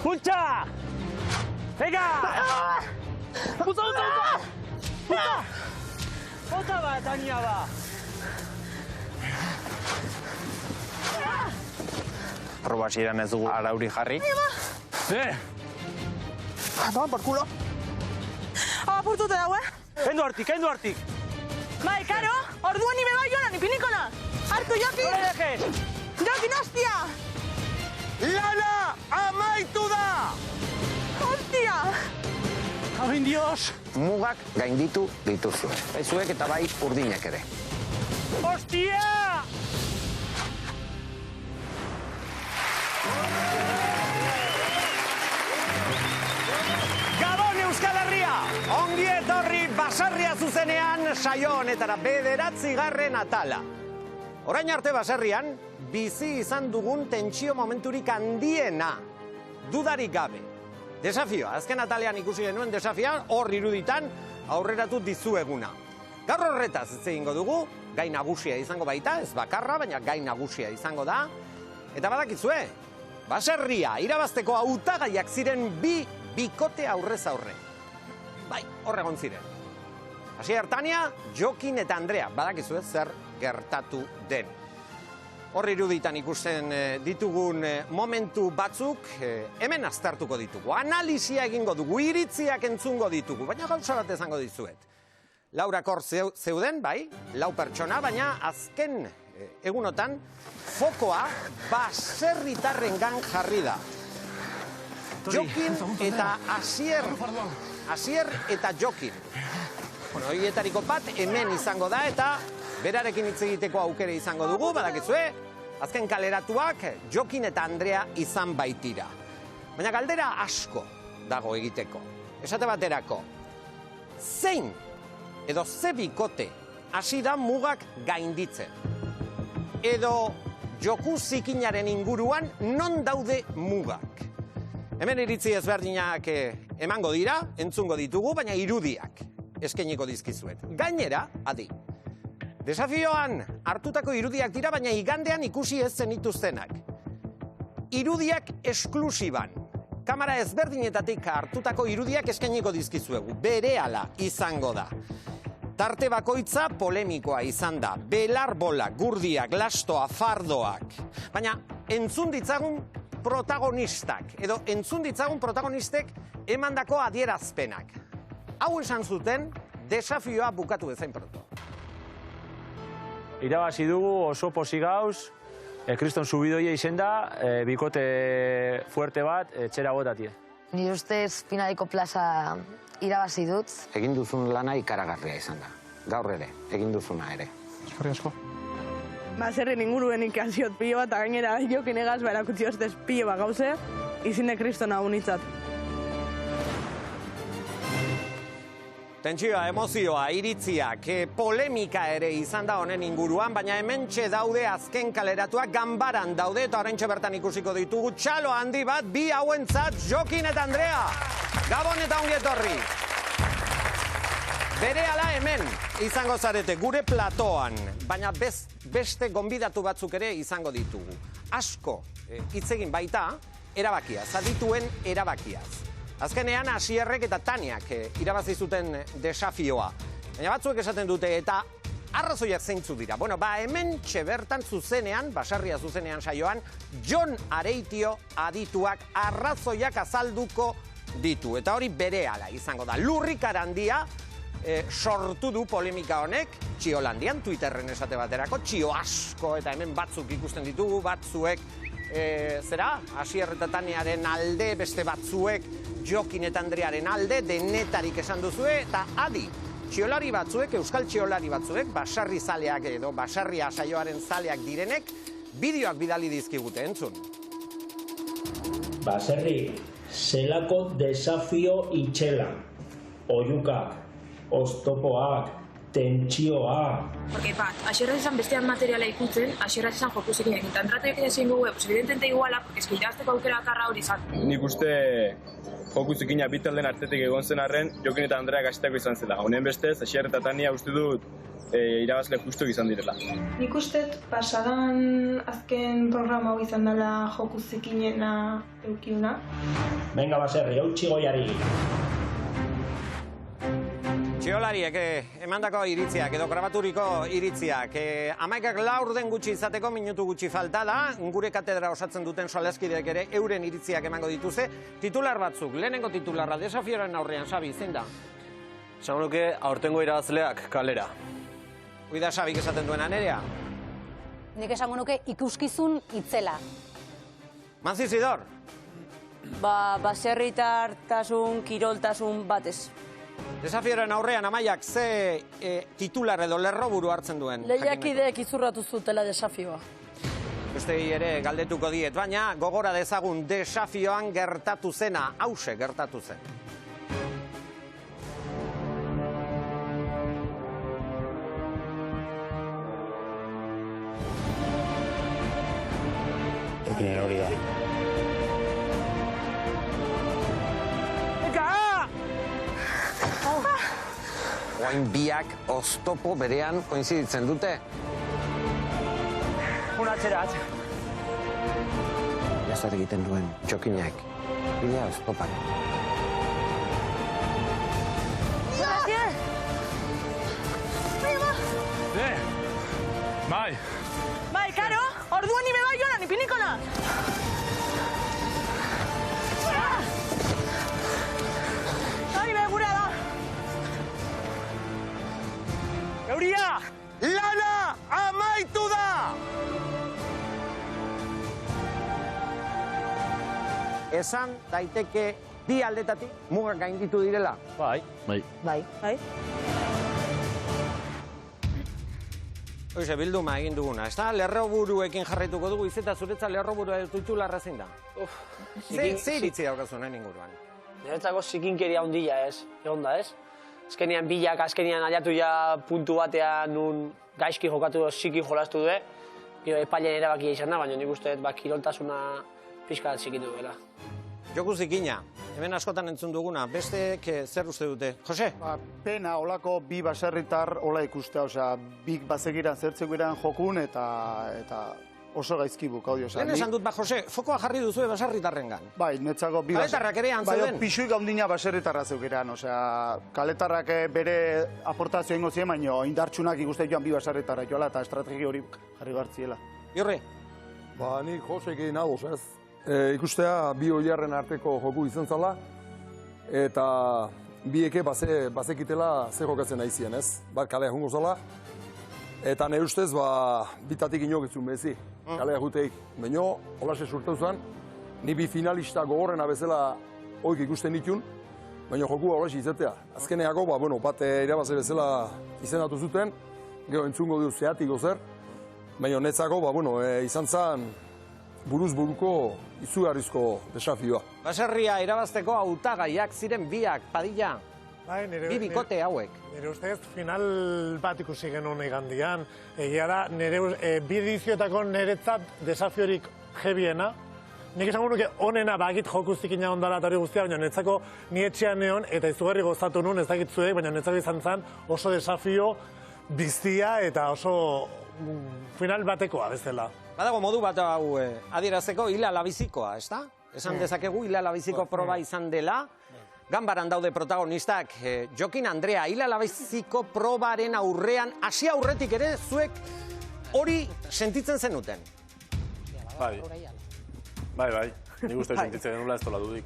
Puntxa! Venga! Puntza! Bota bat, Ania ba! Arroba ziren ez dugu arauri jarri. Ba, por culo. Apurtute dago, Kendu hartik! Bai, karo, orduan ni beba joan, ni pinikona. Hartu, Jokin! Hore dejes! Jokin, hostia! Lana amaitu da! Hostia! Amin Dios! Mugak gainditu dituzue. Bai zuek eta bai urdinek ere. Hostia! Gabon Euskal Herria! Ongi etorri baserria zuzenean saio honetara 9. atala. Orain arte baserrian, bizi izan dugun tentsio momenturik handiena. Dudarik gabe. Desafioa, azken atalean ikusi genuen desafioa, hor iruditan aurreratu dizueguna. Gaur horretaz hitz egingo dugu, gai nagusia izango baita, ez bakarra, baina gai nagusia izango da. Eta badakizue, baserria irabazteko hautagaiak ziren bi bikote aurrez aurre. Bai, hor egon ziren. Asier Tania, Jokin eta Andrea, badakizue zer gertatu den. Hor iruditan ikusten ditugun momentu batzuk, hemen aztertuko ditugu. Analisia egingo dugu, iritziak entzungo ditugu, baina gauza bat esango dizuet. Laurak hor zeuden, bai, 4 pertsona, baina azken egunotan fokoa baserritarrengan jarri da. Jokin eta Asier eta Jokin. Bueno, horietariko bat hemen izango da eta berarekin hitz egiteko aukera izango dugu, badakizue, azken kaleratuak Jokin eta Andrea izan baitira. Baina galdera asko dago egiteko. Esate baterako, zein edo ze bikote hasi da mugak gainditzen? Edo joku zikinaren inguruan non daude mugak? Hemen iritzi ezberdinak emango dira, entzungo ditugu, baina irudiak eskainiko dizkizuet. Gainera, adi, desafioan hartutako irudiak dira, baina igandean ikusi ez zenituztenak. Irudiak esklusiban. Kamera ezberdinetatik hartutako irudiak eskainiko dizkizuegu. Berehala izango da. Tarte bakoitza polemikoa izan da. Belarbola, gurdiak, lastoa, fardoak. Baina entzun ditzagun protagonistak, edo entzun ditzagun protagonistek emandako adierazpenak. Hau esan zuten, desafioa bukatu bezain pronto. Irabazi dugu oso pozik gauz, kriston subidoia izen da, bikote fuerte bat, etxera botatie. Ni ustez finaliko plaza irabazi dut. Egin duzun lana ikaragarria izan da. Gaur ere, egin duzuna ere. Eskerrik asko. Baserrin inguruen ikaziot pilo bat, gainera Jokin egaz erakutsi ostez pilo bat gauze, izine kristona unitzat. Tentsioa, emozioa, iritziak, polemika ere izan da honen inguruan, baina hementxe daude azken kaleratuak, ganbaran daude, eta oraintxe bertan ikusiko ditugu txalo handi bat, bi hauentzat Jokin eta Andrea. Gabon eta ongi etorri. Berehala hemen izango zarete, gure platoan, baina beste gonbidatu batzuk ere izango ditugu. Asko hitz egin baita, erabakiaz, adituen erabakiaz. Azkenean Asierrek eta Taniak irabazi zuten desafioa. Baina batzuek esaten dute eta arrazoiak zeintzu dira. Bueno, hemen bertan zuzenean, baserria zuzenean saioan, Jon Areitio adituak arrazoiak azalduko ditu. Eta hori berehala izango da. Lurrikar handia sortu du polemika honek, Txiolandian, Twitterren esate baterako, txio asko eta hemen batzuk ikusten ditugu, batzuek Asier eta Taniaren alde, beste batzuek Jokin eta Andrearen alde, denetarik esan duzue, eta adi, txiolari batzuek, euskal txiolari batzuek, basarri zaleak edo basarria saioaren zaleak direnek, bideoak bidali dizkigute, entzun. Baserri, zelako desafio itxela, oiukak, oztopoak, tentsioa. Porque bat, asierraz izan bestean materiala ikutzen, asierraz izan jokuzekin egin. Eta entratuak ezin dugu, evidentemente iguala, porque eski irabazteko aukera bakarra hori izan. Nik uste jokuzekina bitalden artetik egon zen arren, Jokin eta Andrea gazteko izan zela. Honen bestez, Asier eta Tania uste dut irabazle justu izan direla. Nik uste pasadan azken programa hau izan dela jokuzekinena eukiuna. Venga, Baserri, eutxi goiari. Txiolariek emandako iritziak edo grabaturiko iritziak. 11:04 gutxi izateko minutu gutxi falta da. Gure katedra osatzen duten solaskideek ere euren iritziak emango dituzte. Titular batzuk, lehenengo titularra desafioaren aurrean, Xabi, zein da? Esango nuke aurtengo irabazleak kalera. Uida Xabik esaten duena, Nerea? Nik esango nuke ikuskizun itzela. Manzi Zidor? Baserritartasun, kiroltasun batez. Desafioaren aurrean Amaiak ze titular edo lerroburu hartzen duen? Lehiakideek izurratu zutela desafioa. Bestei ere galdetuko diet, baina gogora dezagun desafioan gertatu zena, hause gertatu zen. Jokinen hori da. Oain biak oztopo berean koinziditzen dute. Unatzerat. Zer egiten duen Jokinek. Bidea oztopak. Bai! Bai, karo, orduan nime bai joan, ipinikona! Hori be, gurea da! Euria! Lana amaitu da! Esan daiteke bi aldetatik mugak gainditu direla. Bai. Hoize, bilduma egin duguna, ez da? Lerroburuekin jarraituko dugu, izeta zuretza lerroburua titularra zein da? Ze iritzi daukazu nahi inguruan? Niretzako zikinkeria ondila ez, egon da ez? Azkenian bilak, azkenian aliatu ja puntu batean nun gaizki jokatu ziki jolastu du, epailean erabakia izan da, baina nik uste kiroltasuna pixka zikitu duela. Joku zikina, hemen askotan entzun duguna, besteek zer uste dute? Jose? Pena, olako bi baserritar ola ikustea, osea, bik bazegiran zertzegueran jokun eta oso gaizki bukau dio. Lehen esan dut, Jose, fokoa jarri duzue baserritarrengan. Bai, netzako bi kaletarrak ere antzeuden. Bai, pixuik gaundina baserritarra zeukeran, osea, kaletarrak bere aportazio ingo zien, baina indartsunak ikuste joan bi baserritarra joala eta estrategi hori jarri gartziela. Jorri? Nik Josekin ados ez. Ikustea bi oilarren arteko joku izan zala, eta bieke bazekitela ze jokatzen aizien ez. Bat kalea jungo zala, eta nire ustez bitatik inokitzun bezi, kalea juteik. Baina, holase surteu zen, ni bi finalista gogorrena bezala oik ikusten ditun, baina jokua holase izatea. Azkeneako, bat irabaze bezala izendatu zuten, gero entzungo du zehatiko zer, baina netzako, izan zen, buruz buruko izugarrizko desafioa. Baserria irabazteko hautagaiak ziren biak, Padilla. Bi bikote hauek. Nire ustez final bat ikusi genuen igandian. Egia da, bi edizioetako niretzat desafiorik jebiena. Nik esango nuke onena bagit jokuzikina ondala eta hori guztia, baina niretzako ni etxean neon eta izugarri gozatu nuen, ez dakit zuek, baina niretzako izan zen oso desafio biztia eta oso final batekoa bezala. Badago modu bat hau adierazeko hila labizikoa, ez da? Esan dezakegu hila labiziko proba izan dela. Ganbaran daude protagonistak. Jokin Andrea, hila labiziko probaren aurrean, hasi aurretik ere, zuek hori sentitzen zenuten? Bai, nik uste sentitzen genula ez tola dudik.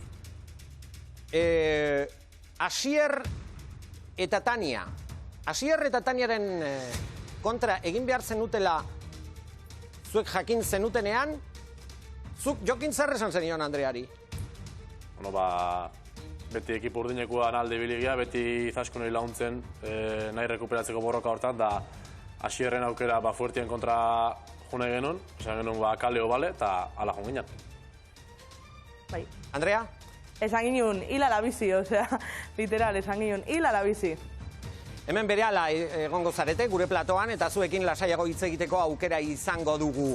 Asier eta Tania. Asier eta Taniaren kontra egin behar zenutela zuek jakin zenutenean, zuk Jokin zer esan zenion Andreari? Beti ekipo urdinekoan alde biligia, beti Izaskun laguntzen nahi rekuperatzeko borroka hortan, da Asierren aukera fuertien kontra june genuen, esan genuen kaleo bale, eta ala jun ginen. Bai. Andrea? Esan ginen hila labizi, osea, literal, esan ginen hila labizi. Hemen berehala egongo zarete gure platoan eta zuekin lasaiago hitz egiteko aukera izango dugu.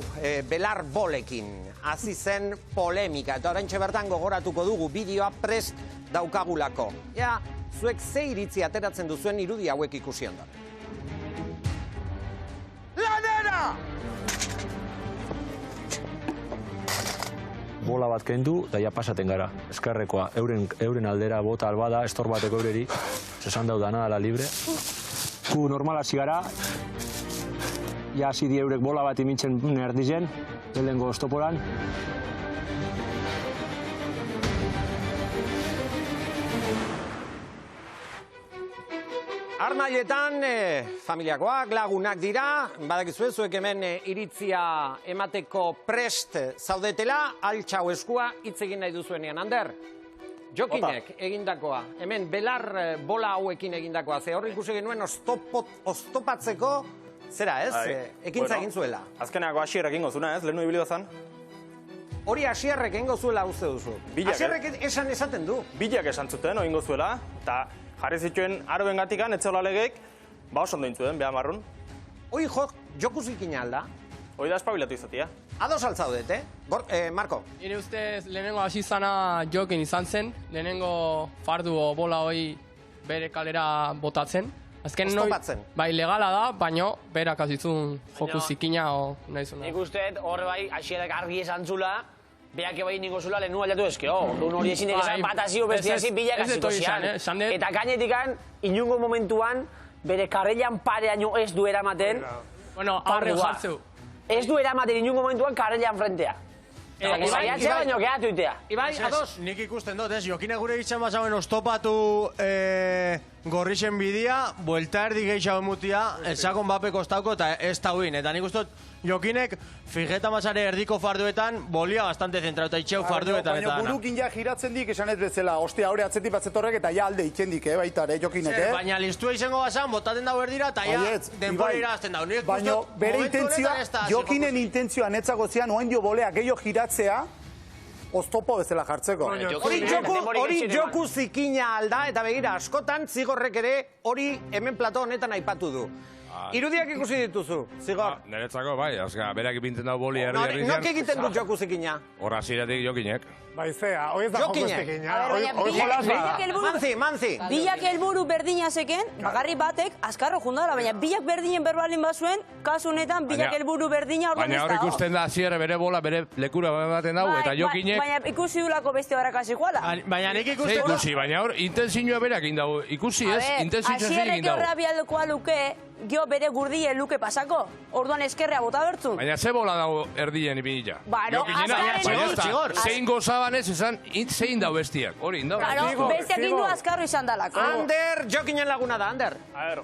Belar bolekin hasi zen polemika eta oraintxe bertan gogoratuko dugu bideoa prest daukagulako. Ea, zuek ze iritzi ateratzen duzuen irudi hauek ikusi ondoren. Lanera! Bola bat kendu, da ja pasaten gara. Eskerrekoa, euren aldera bota albada, estor bateko eureri, zesan daudana, ala libre. Gu normal hasi gara, ja hasi di eurek bola bat imintzen erdizen, lehengo estoporan. Armailetan, familiakoak, lagunak dira, badakizue zuek hemen iritzia emateko prest zaudetela, altxau eskua hitz egin nahi duzuenean. Ander, Jokinek egindakoa, hemen belar bola hauekin egindakoa, ze horri ikusi genuen oztopatzeko, zera ez, ekintza egin zuela. Azkeneako Asierrek ingo zuna ez, lehenu ibilio zan? Hori Asierrek ingo zuela uste duzu. Asierrek esaten du. Bilak esan zuten, ingo zuela, eta jarri zituen aroben gatikan, etxeola legeek, oso ondo intzuen, beha marrun. Hoi jokuz ikina alda? Hoi da espabilatu izatea. Ados altzaudet, Marko? Nire ustez, lehenengo hasi zana jokin izan zen, lehenengo fardu bola hoi bere kalera botatzen. Oztopatzen. Bai, legala da, baina berak azizun jokuz ikina o nahi zuna. Nik usteet, hor bai, Asierrek argi esan zula, beak ebai ningo zula lehenu aldatu ezkeo. Orduan hori ezin egizan batazio bestiazi bilak aziko zian. Eta gainetikan, inungo momentuan, bere karrelan pareaino ez du eramaten. Bueno, aurre jartzeu. Ez du eramaten inungo momentuan karrelan frentea. Zaiatzea baino gehatu itea. Ibai, ados? Nik ikusten dut, Jokine gure itxan bazauen oztopatu gorrixen bidia, buelta erdi gehiago emutia, esakon bape kostauko eta ez tauin. Eta nik uste dut, Jokinek, fijeta mazare erdiko farduetan, bolia bastante zentratu eta itxeu farduetan. Baina burukin ja giratzen dik esan ez bezala, ostia hori atzetik batzetorrek eta ja alde itxendik, baita, Jokinek, Baina listua izango bazan, botaten dago erdira eta ja denbora irazten dago. Baina bere intentzioa, Jokinen intentzioa netzago zian, oen dio bolea gehiago giratzea, oztopo bezala jartzeko. Hori joku zikina alda, eta begira, askotan zigorrek ere hori hemen plato honetan aipatu du. Irudiak ikusi dituzu, Zigor? Niretzako, bai, berak ipintzen dago boli erdi Nok egiten du joku zikina? Horra ziratik Jokinek. Bai, zea, hoi ez da joku zikina. Manzi. Bilak helburu berdina zeken, bagarri batek, azkarro jundala, baina bilak berdinen berbalin bazuen, kasu honetan bilak helburu berdina orduan ez dago. Baina hor ikusten da Asierre bere bola, bere lekura baten dago, eta Jokinek... Baina ikusi dulako beste barakasi iguala. Baina nik ikusten du... Ikusi, baina hor, intenzinua berak indago. Ikusi ez, intenzinua zein indago. Asierrek horra luke, gio bere gurdien luke pasako, orduan eskerrea bota bertzun. Baina ze bola dago erdien ipinila. Bueno, azkaren zein gozaban ez esan, zein dau bestiak, hori indau. Claro, bestiak indu azkarro izan dalako. Ander, Jokinen laguna da, Ander.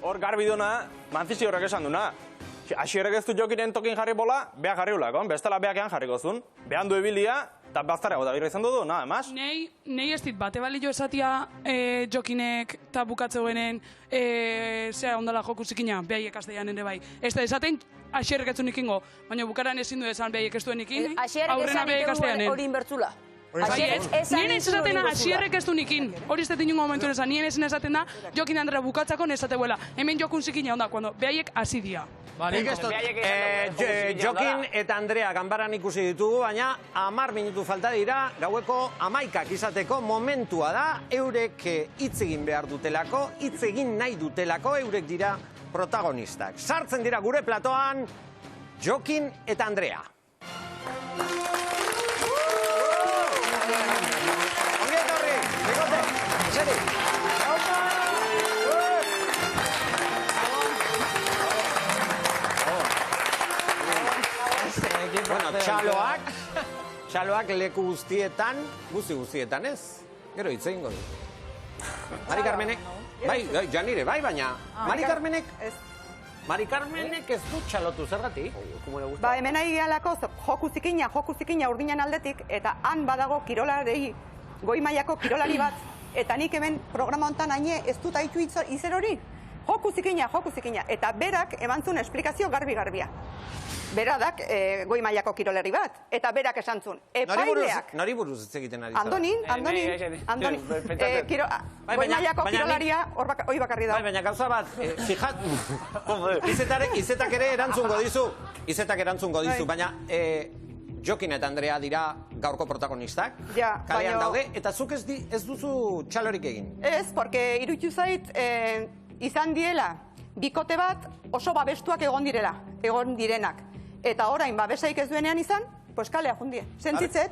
Hor garbi duna, Manzizi horrek esan duna. Asierrek ez du Jokinen tokin jarri bola, beha jarri ulako, bestela behakean jarriko zuen. Behan du ebilia, eta baztarago da birra izan dudu, nada emaz? Nei ez dit, bate balio esatia Jokinek eta bukatze genen zea ondala joku zikina, behaiek azteian ere bai. Ez da esaten, Asierrek ez du nikingo, baina bukaran ezin du esan behaiek ez duen ikin, aurrena behaiek azteianen. Hori inbertzula. Nien ez esaten da, Asierrek ez du nikin. Hori ez dut inungo momentu esan, nien ez esaten da, Jokin Andrea bukatzako nesate buela. Hemen jokun zikina onda, cuando behaiek azidia. Jokin eta Andrea ganbaran ikusi ditugu, baina 10 minutu falta dira, gaueko 11 izateko momentua da, eurek hitz egin behar dutelako, hitz egin nahi dutelako, eurek dira protagonistak. Sartzen dira gure platoan, Jokin eta Andrea. Ongi etorri, Bikote, eseri. Bueno, txaloak leku guztietan, guztietan ez? Gero hitz egingo du. Mari Carmenek, bai, Janire, bai, baina Mari Carmenek ez du txalotu zergatik? Ba, hemen nahi gehalako joku zikina urdinan aldetik, eta han badago kirolarei, goi mailako kirolari bat, eta nik hemen programa honetan haine ez dut haitu izer hori. joku zikina. Eta berak eman zuen esplikazio garbi-garbia. Beradak goi mailako kirolerri bat, eta berak esan zuen. Epaileak... Nori buruz ez egiten ari zara? Andonin. Goi mailako kirolaria hori bakarri da. Baina gauza bat, fijat... Izetak ere erantzungo dizu. Baina Jokin eta Andrea dira gaurko protagonistak, kalean daude, eta zuk ez duzu txalorik egin. Ez, porque iruditu zait izan diela bikote bat oso babestuak egon direnak. Eta orain babesaik ez duenean izan, pues kalea jundie. Sentitzet.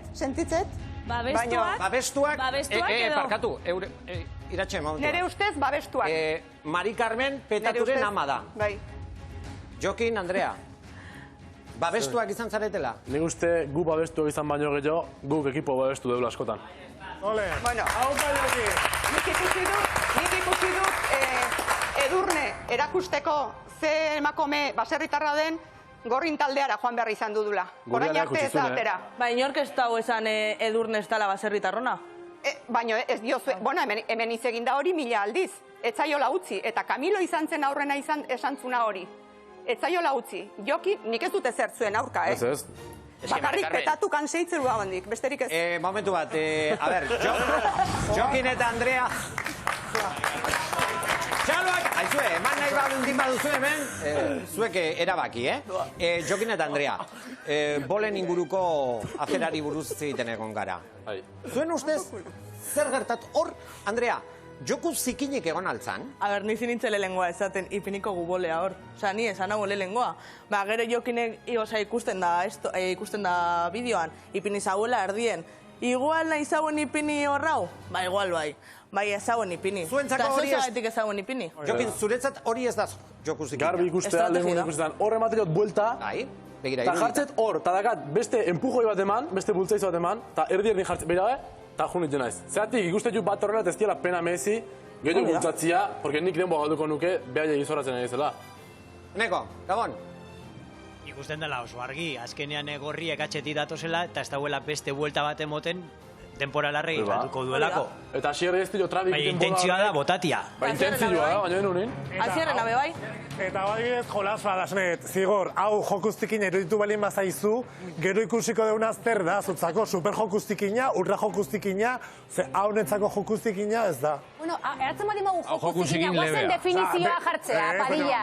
Babestuak edo? Parkatu, iratxe momentu. Nere ustez babestuak. Mari Carmen petaturen ama da. Bai. Jokin, Andrea. Babestuak izan zaretela? Nik uste gu babestuak izan baino gehiago, guk ekipo babestu deula askotan. Ole, hau baioki. Nik ikusi dut Edurne erakusteko ze emakume baserritarra den Gorrin taldeara joan behar izan dudula. Orain arte ez da atera. Ba, inork ez dago esan Edurne ez dala baserritarrona? Baina ez diozue, bueno, hemen izegin da hori 1000 aldiz. Ez zaiola utzi, eta Camilo izan zen aurrena esan zuna hori. Ez zaiola utzi. Joki, nik ez dute zertzuen aurka, Ez. Bakarrik petatu kanseitzeru gabendik, besterik ez. Momentu bat, a ber, Jokin eta Andrea... Txaloak, haizue, eman nahi baduntin baduzu hemen, zuek erabaki, Jokin eta Andrea, bolen inguruko aferari buruz egiten egon gara. Zuen ustez, zer gertatu? Hor, Andrea, joku zikinek egon altzan? A ber, nizi nintzele lengoa esaten ipiniko gubolea hor. Osa, ni esan hau lengoa. Ba, gero Jokinek ikusten da bideoan, ipini zauela erdien. Igual nahi zauen ipini horrau? Ba, igual bai. Bai, ezauen ipini. Zuentzako hori ez... ezauen ipini. Jokin, zuretzat hori ez da joku zikina. Garbi ikustea, lehen ikustetan, hor emateriot buelta, eta jartzet hor, eta dakat beste empujoi bat eman, beste bultzaiz bat eman, eta erdi jartzet, behirabe, eta junitzen naiz. Zeratik, ikustetu bat horrela, ez diela pena mezi, gehiago bultzatzia, porque nik denboa galduko nuke, behar egizoratzen ari zela. Neko, Gabon. Ikusten dela oso argi, azkenean gorriek atxetik datozela, eta ez dauela beste buelta bat emoten, temporalarrei galduko duelako. Eta asierre ez dilo trabik... Baina intentzioa da botatia. Ba, intentzioa da, baina denunin. Asierre nabe bai? Eta badibidez jolas badasnet, zigor, hau jokuztikina eruditu balin bazaizu, gero ikusiko deuna zer da, zutzako super jokuztikina, ultra jokuztikina, ze hau netzako jokuztikina ez da. Bueno, hartzen baldin badugu jokuzikina, guazen definizioa jartzea, Padilla.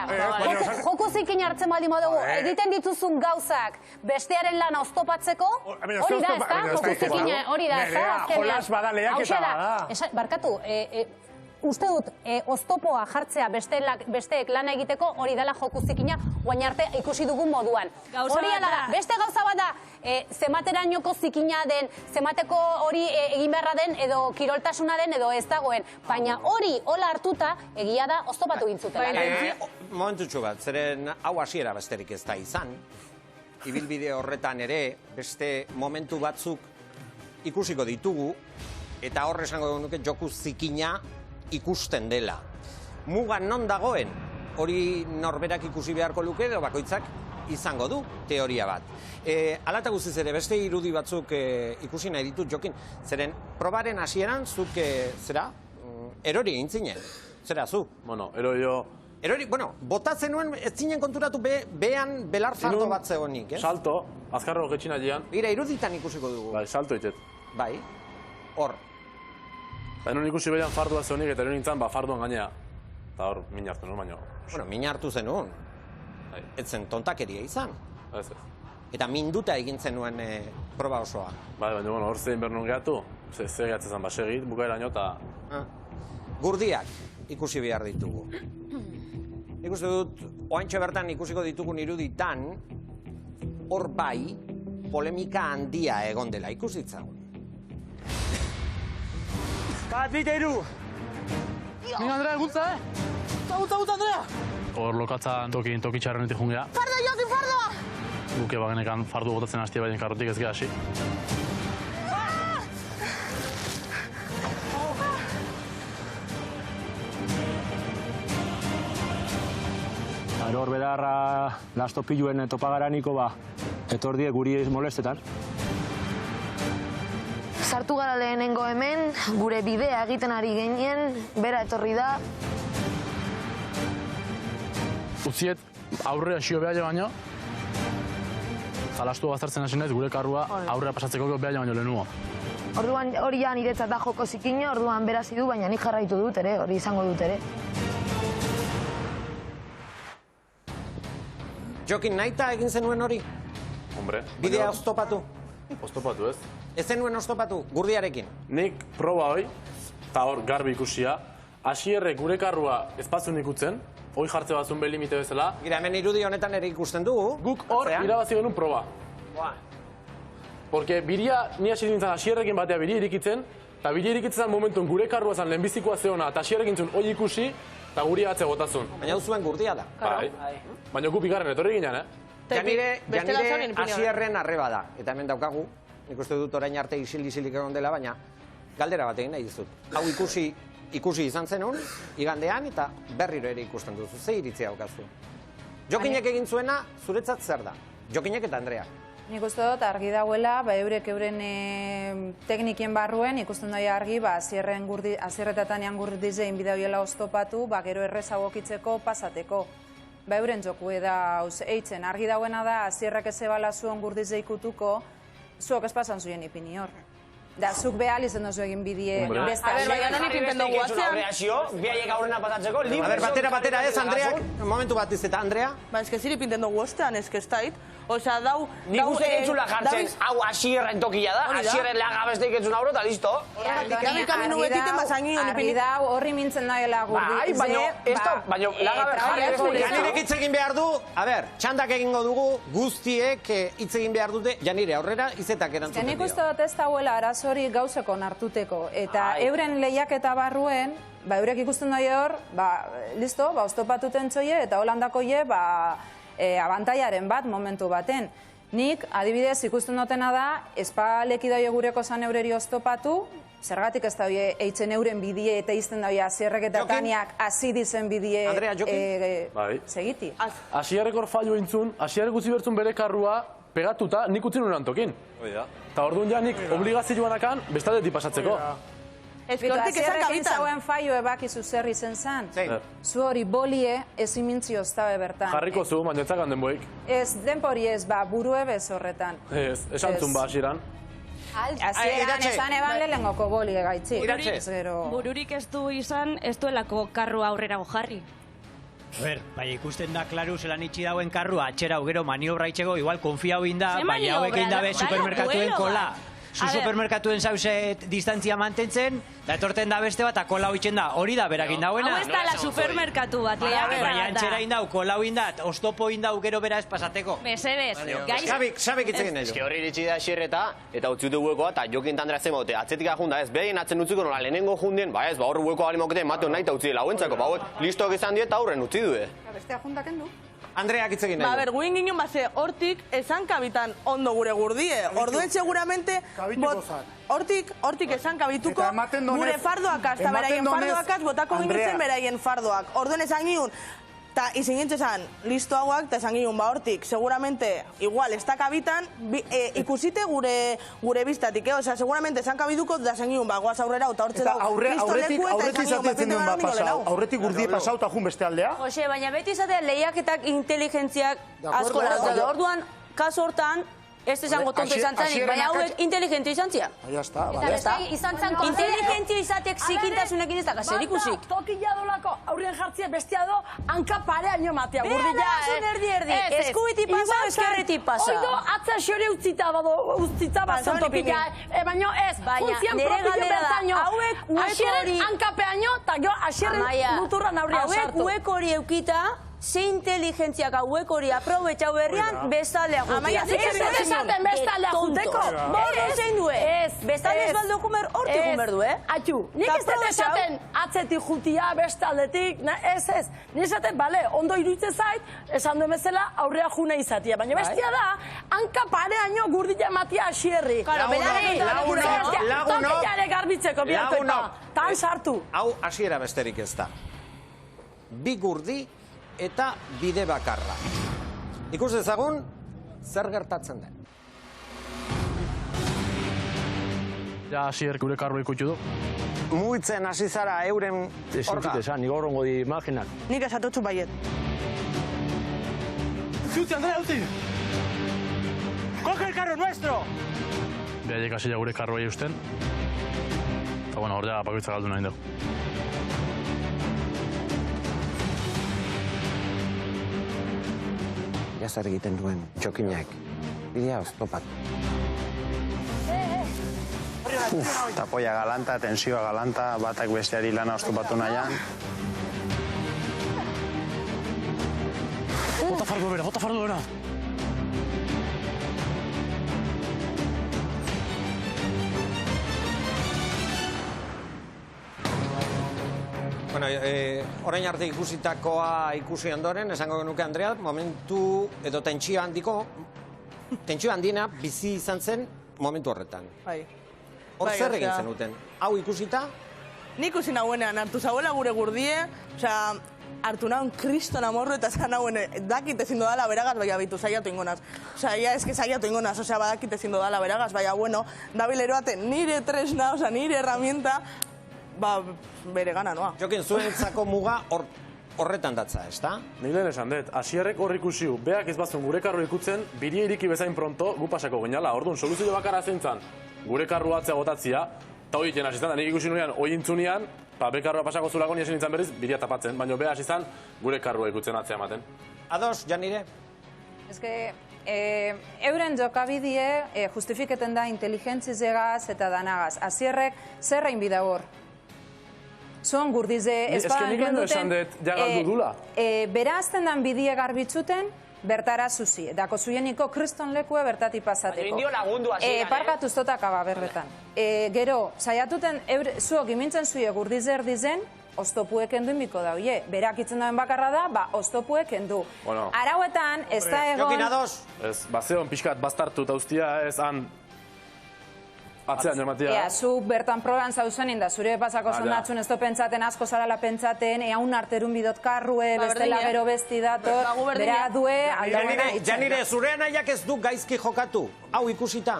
Jokuzikina hartzen baldin badugu, egiten dituzun gauzak bestearen lana oztopatzeko, hori da, ez da? Jokuzikina, hori da, ez da? Jolas bada, lehiaketa bada. Barkatu, uste dut, oztopoa jartzea besteek lana egiteko hori dela jokuzikina, guain arte ikusi dugun moduan. Hori da, beste gauza bat da, zematerainoko zikina den, zemateko hori egin beharra den, edo kiroltasuna den, edo ez dagoen. Baina hori, hola hartuta, egia da, oztopatu gintzutela. Momentutxo bat, zeren hau hasiera besterik ez da izan. Ibilbide horretan ere, beste momentu batzuk ikusiko ditugu, eta horre esango nuke joku zikina ikusten dela. Mugan non dagoen, hori norberak ikusi beharko luke, edo bakoitzak izango du teoria bat. Alata guztiz ere, beste irudi batzuk ikusi nahi ditut Jokin, zeren probaren hasieran zuk, zera, erori egin zinen, zera zu? Bueno, erori, bueno, botatzen nuen, ez zinen konturatu behan belar fardo bat zegoenik, ez? Salto, azkarro getxina jean. Bira, iruditan ikusiko dugu. Bai, salto itet. Bai, hor. Eta enon ikusi behan fardua zehonik, eta enon nintzen, farduan gainea. Eta hor, min hartu nuen, baina... Bueno, min hartu zenuen. Ez zen tontakeria izan. Ez. Eta minduta egin zenuen proba osoa. Bai, baina, bueno, hor zein behar nuen gehatu. Ze gehatzen zen, basegit, bukaera nio, eta... Gurdiak ikusi behar ditugu. Ikusi dut, oaintxe bertan ikusiko ditugun iruditan, hor bai, polemika handia egon dela ikusitzagun. Bat, bite iru! Ni Andrea eguntza, Gutza, Andrea! Hor lokatzan tokitxarrenetik jungea. Farda, Jokin, farda! Guke bagenekan fardu botatzen hastia baina karrotik ez geha hasi. Hor bedarra lasto piluen topagaraniko etor die guri molestetan. Sartu gara lehenengo hemen, gure bidea egiten ari genien, bera etorri da. utziet aurre asio behar baino, jalastu baztertzen hasi naiz gure karrua aurrea pasatzeko behar baino lehenuo. Orduan hori ja niretzat da joko zikina, orduan berazi du, baina nik jarraitu dut ere, hori izango dut ere. Jokin, nahita egin zenuen hori? Hombre. Bidea oztopatu? Oztopatu ez. Ez zenuen oztopatu, Gurdiarekin? Nik proba hoi, eta hor garbi ikusia, Asierrek gure karrua ezpatzun ikutzen, hoi jartze batzun belimite bezala. Gira, hemen irudi honetan ere ikusten dugu. Guk hor irabazi genuen proba. Porque biria, ni hasi nintzen Asierrekin batea biri irikitzen, eta biri irikitzen momentun gure karrua zan lehenbizikoa zeona, eta Asierrekin zuen hoi ikusi, eta guri atze botazun. Baina hau zuen Gurdia da. Bai. Baina gu bigarren etorri ginen, Janire Asierren arreba da. Eta hemen daukagu, nik uste dut orain arte isil-isilik egon dela, baina galdera bat egin nahi dizut. Hau ikusi izan zenun, igandean, eta berriro ere ikusten duzu. Ze iritzia daukazu? Jokinek egin zuena, zuretzat zer da? Jokinek eta Andrea. Nik uste dut argi dauela, eurek euren teknikien barruen, ikusten doi argi, Asierretatanean Gurdizein bideoiela oztopatu, gero errezagokitzeko pasateko. Euren joku da eitzen, argi dauena da, Asierrak ez ebala zuen Gurdizeikutuko, zuok ez pasan zuen ipini hor. Da, zuk behal izan dozu egin bidie beste. Baina nan ipinten dugu atzean. Biaiek aurrena pasatzeko, batera ez, Andreak, momentu bat izeta, Andrea? Ba, ez ipinten ipinten dugu ostean, ez keztait. Osa, dau... Nik uste entzula jartzen, hau Asierren tokia da, Asierren laga besteik entzun aurro, eta listo. Argi dau, horri mintzen nahiela Gurdi. Baina, Janirek hitz egin behar du, txandak egingo dugu, guztiek hitz egin behar dute, Janire, aurrera izetak erantzuten dio. Nik uste dut ez dauela arazori gauzeko nartuteko, eta euren lehiak eta barruen, eurek ikusten doi hor, listo, oztopatuten txoie, eta holandakoie, abantaiaren bat momentu baten. Nik, adibidez, ikusten dutena da, espaleki daue gureko zan eureri oztopatu, zergatik ez daue eitzen euren bidie eta izten daue Asierrek eta Taniak hasi dizen bidie segiti. Asierrek hor fallo intzun, Asierrek utzi bertzun bere karrua pegatuta, nik utzi nuen antokin. Eta orduan ja nik obligazio joanakan bestaldetik pasatzeko. Ez hortik esan kabitan. Zauen faio ebakizu zer izen zan. Zu hori bolie ezin mintzi oztabe bertan. Jarriko zu, baina etzakan denboik. Ez, denpori ez, buru ebez horretan. Ez, esantzun Asieran. Asieran esan eban lehengoko bolie gaitzi. Bururik ez du izan, ez duelako karru aurrera jarri. Bai, ikusten da, klaru, zelan itxi dauen karrua, atxera gero maniobra itxeko, igual konfiau inda, baina hauek indabe supermerkatuen kola. Zu supermerkatuen zauze distantzia mantentzen, da etorten da beste bat, kola hoitzen da, hori da berakin dauena. Hau ez da la supermerkatu bat, lehiaketa bat da. Baina antxera indau, kola indat, oztopo indau gero bera ez pasateko. Mesedez, gaiz... Sabek itzegin nahi du. Eske horri iritsi da Asierreta, eta utzi dut huekoa, eta Jokin eta Andrea zemote, atzetik ajunda ez, behin atzen utziko nola lehenengo jundien, ba ez, hor huekoa galimoketen mateo nahi eta utzi dela hauentzako, listoak izan die eta aurren utzi du. Beste ajundak endu. Andreak hitz egin nahi du. Guin ginen baze, hortik esan kabitan ondo gure Gurdie. Orduen seguramente, hortik esan kabituko gure fardoakaz, eta beraien fardoakaz botako ginen beraien fardoak. Orduen esan ginen, eta izin gintzen listo hauak, eta esan ginen hortik, seguramente, igual, ez da kabitan, ikusite gure biztatik, oza, seguramente esan kabituko, da esan ginen, goaz aurrera, eta hortze dago, listo leku, eta esan ginen, aurretik Gurdi pasau eta jun beste aldea. Jose, baina beti izatea lehiaketak inteligentziak asko eratzen. Orduan, kaso hortan, ez izango tonto izan zanik, baina hauek inteligentia izan zian. Ya está, inteligentia izatek zikintasunekin ez da gazer ikusik. Tokila dolako aurrien jartzia bestia do, hanka pareaino matea Gurdila. Bera erdi, eskubiti pasa, eskerreti pasa. Oido, atza xore utzita bazan tokila. Baina ez, funtzien propio bertaino. Asieren hankapeaino, eta gero asieren muturran aurrian sartu. Hauek uek hori eukita, ze inteligentziak hauek hori aprobetxau berrian bestaldea jutia. Amaia, zik ez esaten bestaldea juteko. Bordo zein due. Bestaldez baldokumer hortik gumer du, Atxu, nik ez dut esaten atzetik jutia bestaldetik, ez. Nik esaten, bale, ondo iruditzen zait, esan duen bezala aurrea juna izatia. Baina bestia da, hanka pareaino Gurdila matia Asierri. Lagunok. Tokilare garbitzeko biharko eta. Tan sartu. Hau Asiera besterik ez da. Bi Gurdi eta bide bakarra. Ikus dezagun, zer gertatzen den. Ja, Asier gure karro ikutu du. Muitzen hasi zara euren orka. Nik horrengo di imaginak. Nik esatotzu baiet. Utzi, Andrea, utzi! Coge el carro nuestro! Behaiek hasi gure karroei usten. Eta, bueno, ordea bakoitza galdu nahi dugu. Zer egiten duen Jokinek. Bidea oztopat. Tapoia galanta, tensioa galanta, batak besteari lana oztopatu nahian. Bota fardo bera, bota fardo bera! Bueno, orain arte ikusitakoa ikusi ondoren, esango genuke Andrea, momentu edo tentsio handiena bizi izan zen momentu horretan. Bai. Hor zer egin zenuten? Hau ikusita? Nik ikusi nahuenean hartu zauela gure gurdie, osea, hartu nahuen kriston amorro eta zan nauen dakit ezin dodala beragaz, baina bitu saiatu ingonaz. Osea, ja eske saiatu ingonaz, osea, badakit ezin dodala beragaz, baina bueno, dabil eroate nire tresna, osea, nire herramienta, ba, bere gana noa. Jokin, zuentzako muga horretan datza, ez da? Nik lehen esan dut, asierrek hor ikusiu, beak ez bazuen gure karro ikutzen, biria iriki bezain pronto, gu pasako geniala. Orduan, soluzio bakarra zeintzan, gure karru atzea botatzia, eta hori iten hasi zan, nik ikusi nuean, hori intzunean, bekarroa pasako zulako nien nintzen berriz, biria tapatzen, baina beha hasi zan, gure karrua ikutzen atzea ematen. Ados, Janire? Ez que, euren jokabidie justifiketen da inteligentzizegaz eta danagaz. Asierrek zerrein bida hor. Zuan gurdize espadan genduten... esan dut, jagaldu dula. Berazten dan bidie garbitzuten, bertara zuzi. Dako zuieniko kriston lekue bertati pasateko. Baina indio lagundu hasieran, Parkatu zotak berretan. Gero, saiatuten, zuok imintzen zuie gurdize erdizen, oztopuek enduin biko da, oie. Berak itzen dauen bakarra da, ba, oztopuek endu. Arauetan, ez da egon... Jokin, ados! Ez, bazeon pixkat bastartu eta ustia ez han... Atzean jomatia. Zu bertan proban zauzenin da, zure pasako zondatzun ez do pentsaten, asko zarala pentsaten, eaun arterun bidot karrue, bestela gero besti dator, bera due, aldagoena itxen. Janire, zure anaiak ez du gaizki jokatu, hau ikusita,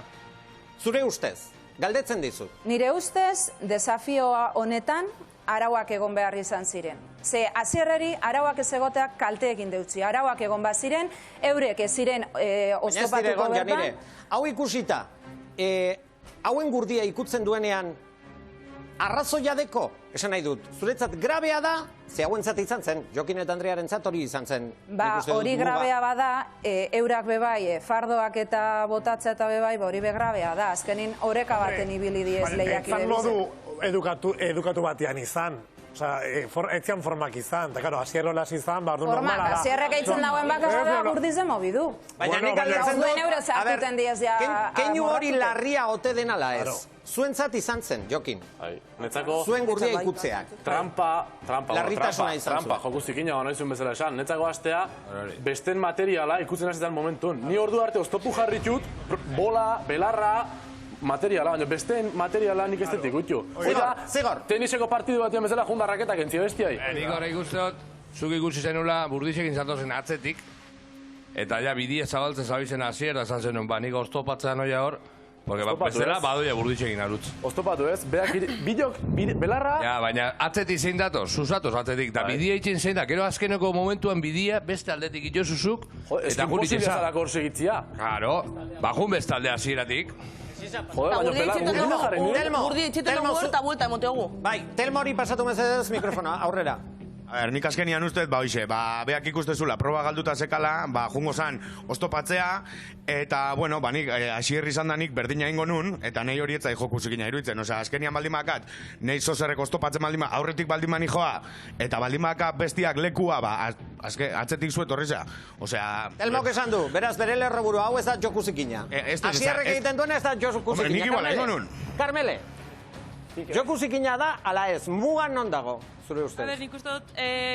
zure ustez, galdetzen dizut. Nire ustez, desafioa honetan, arauak egon behar izan ziren. Ze, azierreri, arauak ez egoteak kalte egin deutzi. Arauak egon bat ziren, eurek ez ziren oztopatuko berban. Hau ikusita, hauen gurdia ikutzen duenean, arrazoia deko, esan nahi dut, zuretzat grabea da, ze hauentzat izan zen, Jokin eta Andrearen zat hori izan zen. Ba, hori grabea bada, eurak bebai, fardoak eta botatzea eta bebai, hori be grabea da, azkenin oreka baten ibili diez lehiakide bizan. Modu edukatu batean izan. Osa, etzian formak izan, eta karo, asierro las izan, ba, ordu normala da. Formak, asierrek eitzen dagoen bakarra da, gurdize mobidu. Baina nik aldatzen duen euro zartuten diez ja... Keinu hori larria ote denala ez. Zuentzat izan zen, Jokin. Zuen gurdia ikutzeak. Trampa, larritasuna izan zuen. Joku zikina hona izun bezala esan. Netzako astea, besten materiala ikutzen hasetan momentun. Ni ordu arte oztopu jarritut, bola, belarra, materiala, baina besteen materiala nik ez detik gutxu. Zigor! Teniseko partidu batian bezala junda raketak entzio bestiai. Nik horre ikustot, zuk ikusi zenula burdizekin zatozen atzetik, eta ja bidie zabaltzen zabizen hasiera esan zenuen, ba nik oztopatzea noia hor, porque bezala badoia burdizekin arutz. Oztopatu ez, bidok, belarra... Ja, baina atzetik zein datoz, zuzatoz atzetik, eta bidea itzen zein da, gero azkeneko momentuan bidea beste aldetik ito zuzuk, eta guri txesa. Claro, bajun beste aldea hasieratik. Gurdi itxiten dugu eta buelta emoteogu. Bai, Telmo hori pasatu mesedez mikrofona, aurrera. A ber, nik azkenian ustez, ba hoxe, ba beak ikustezula, proba galduta zekala, ba jungo zan oztopatzea, eta, bueno, ba nik, asierri izan da nik berdina ingo nun, eta nahi hori etzai joku zikina iruditzen, osea, azkenian baldimakat, nahi zozerrek oztopatzen baldima, aurretik baldimani joa, eta baldimakat bestiak lekua, ba, atzetik zuet horreza, osea... Telmok esan du, beraz, bere lerroburu, hau ez da joku zikina. Asierrek egiten duena ez da joku zikina. Nik iguala ingo nun. Karmele, joku zikina da, ala ez, mugan non dago? Zure ustez? Nik uste dut,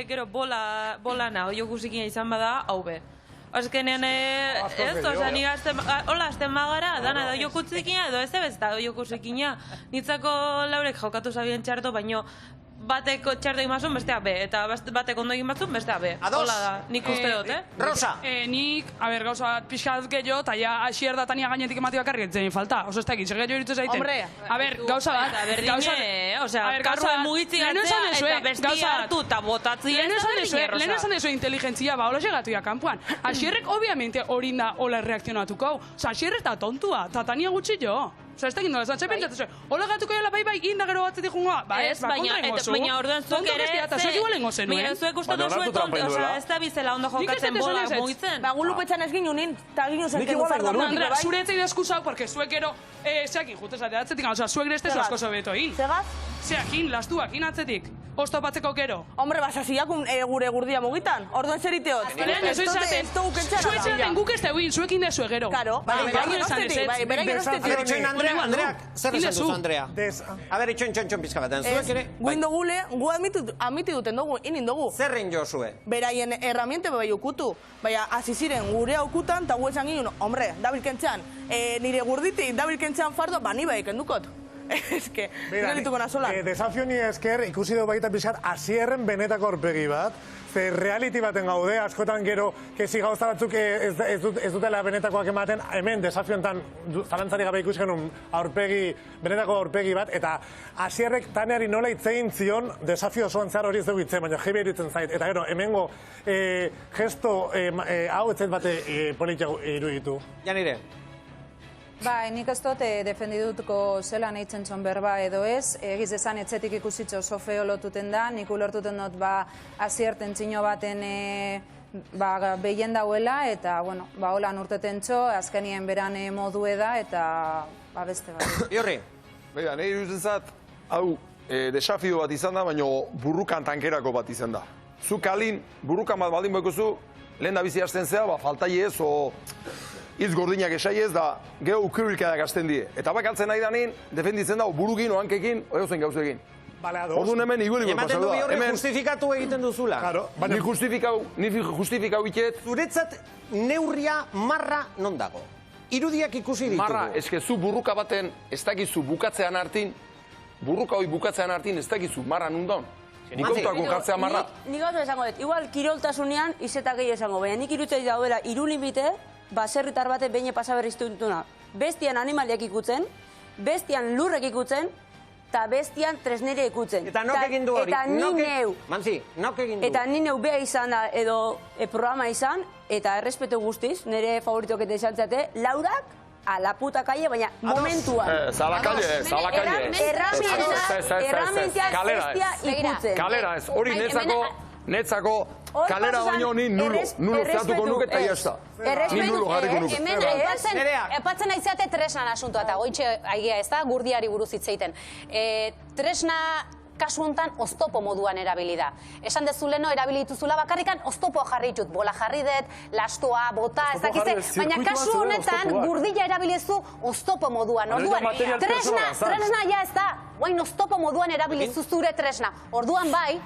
gero, bola naho, jokusikina izan bada, hau be. Azkenean, ez, oza, nik hola, azten magara, dana da jokusikina, edo ez da jokusikina. Nitzako laurek jokatu zabien txarto, baino, batek txarte egin bazun, besteak be. Eta batek ondo egin bazun, besteak be. Ados? Hola da, nik uste dut, Rosa? Nik, gauza bat pixkat gehiago, eta ja asier da tania gainetik emati bakarrik etzen falta. Oso ez da egin, segeio irutu zaiten. Hombre, gauza bat. Karroa mugitzi gartzea eta bestia hartu eta botatzia ez da berdine, Rosa. Lehen esan dezu inteligentzia, hola segatu ya kanpoan. Asierrek, obviamente, hori da hola reakzionatuko. Asierrek da tontua, eta tania gutxi jo. Osa, ez da gindola, zantxe pentsatzen zuen, hola gatuko jala bai, inda gero batzetik jungoa, kontra ingozu. Baina orduan zuek ere, zuek igual ingozen, baina zuek uste duzue tonto, osa, ez da bizela ondo jokatzen bola mugitzen. Ba, gulupetxan ez ginen nin, eta ginen zen. Nik igual ingo Andra, zure etzein eskuzau, porque zuek gero, zeakin jutez atzetik, osa, zuek ere ez tezu asko sobeto egin. Zegaz? Zeakin, lastuak, atzetik, oztopatzeko gero. Hombre, basasiak gure gurdia mugitan, orduan zeriteot. Zuetzen guk ez teuin, zuekin dezu gero. Karo, Andreak, zer esan duzu, Andrea? A ber, itxoin pizka baten, zuek ere? Guindo gule, gu amiti duten dugu, inin dugu. Zerren jo zue? Beraien erramiente bai ukutu. Baina, aziziren gure aukutan, eta gu esan ginen, hombre, dabilkentzean, nire gurditik dabilkentzean fardo, bani bai ikendukot. Ez que, nirelituko nazolan. Desafio ni esker ikusi dugu baita pixat asierren benetako aurpegi bat, ze reality baten gaude, askotan gero, kezi gauza batzuk ez dutela benetakoak ematen, hemen desafiontan zalantzari gabe ikusi genuen benetako aurpegi bat, eta asierrek taneari nola itzein zion desafio osoan zehar hori ez dugu itzen, baina jebi eritzen zait, eta gero, hemengo gesto hau etzait bate politia iruditu. Janire? Ba, nik ez dut defendidutuko zelan eitzen txon berba edo ez, egiz esan etzetik ikusitxo oso feo lotuten da, nik ulertuten dut azierten txino baten behien dauela, eta, bueno, holan urteten txo, azkenien beran modu eda, eta beste bat. Iorri? Beira, nahi iruditzen zat, hau, desafio bat izan da, baina burrukan tankerako bat izan da. Zu kalin, burrukan bat baldin boikozu, lehen da bizi hasten zea, faltai ez, hitz gordinak esai ez da, geho ukribilkadak hasten die. Eta bakaltzen nahi danin, defenditzen da, burugin, ohankekin, oiozen gauzekin. Orduan hemen igueliko pasau da. Ematen du bi justifikatu egiten duzula. Ni justifikau iket. Zuretzat neurria marra non dago? Irudiak ikusi ditugu. Marra, eske zu burruka baten ez dakizu bukatzean hartin, burruka hoi bukatzean hartin ez dakizu marra nundon. Nik ontako jartzea marra. Nik gautu esango dut, igual kiroltasunean izetak gehi esango, baina nik irutzei daudela irunibite, baserritar bate behin pasaberriztu dutuna. Bestian animaliak ikutzen, bestian lurrek ikutzen, eta bestian tresneria ikutzen. Eta nok egin du hori? Eta ni neu. Manzi, nok egin du? Eta ni neu beha izan da, edo programa izan, eta errespetu guztiz, nire favoritoak eta izan zate, laurak, a la puta calle, baina momentuan. Zala calle. Erramienteak bestia ikutzen. Kalera ez, hori netzako kalera baino ni nulo zeatuko nuke eta jazta. Ni nulo jarriko nuke. Hemen epatzen aizate tresnan asuntoa eta goitxe aigia ez da, gurdiari buruz hitzeiten. Tresna kasu hontan oztopo moduan erabili da. Esan dezuleno erabili dituzula bakarrikan oztopoa jarri ditut. Bola jarri dut, lastoa, bota, ez dakize, baina kasu honetan gurdila erabilizu oztopo moduan. Orduan, tresna ja ez da. Guain oztopo moduan erabilizu zure tresna. Orduan bai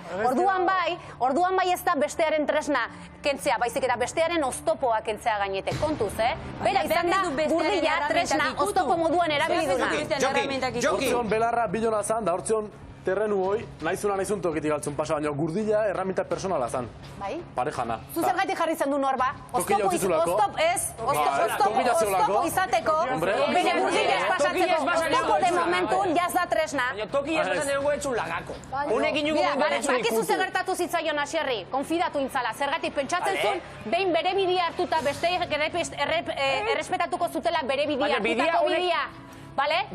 ez da bestearen tresna kentzea, baizik eta bestearen oztopoa kentzea gainete. Kontuz, Bera izan da gurdila tresna oztopo moduan erabili duna. Hortzion belarra bilona zan, da hortzion terrenu hoi, naizun tokitik galtzun pasa, baina gurdila erramita personala zan. Bai? Parejana. Zu zergatik jarri zen du norba? Oztopo izateko, bere gurdila ez pasatzeko, oztopo de momentun jaz da tresna. Baina toki ez pasan dugu etxun lagako. Honekin jugu beretzun ikutu. Bakizu zer gertatu zitzaion asierri, konfidatu intzala, zergatik pentsatzen zuen, behin bere bidea hartuta beste errespetatuko zutela bere bidea hartutako bidea.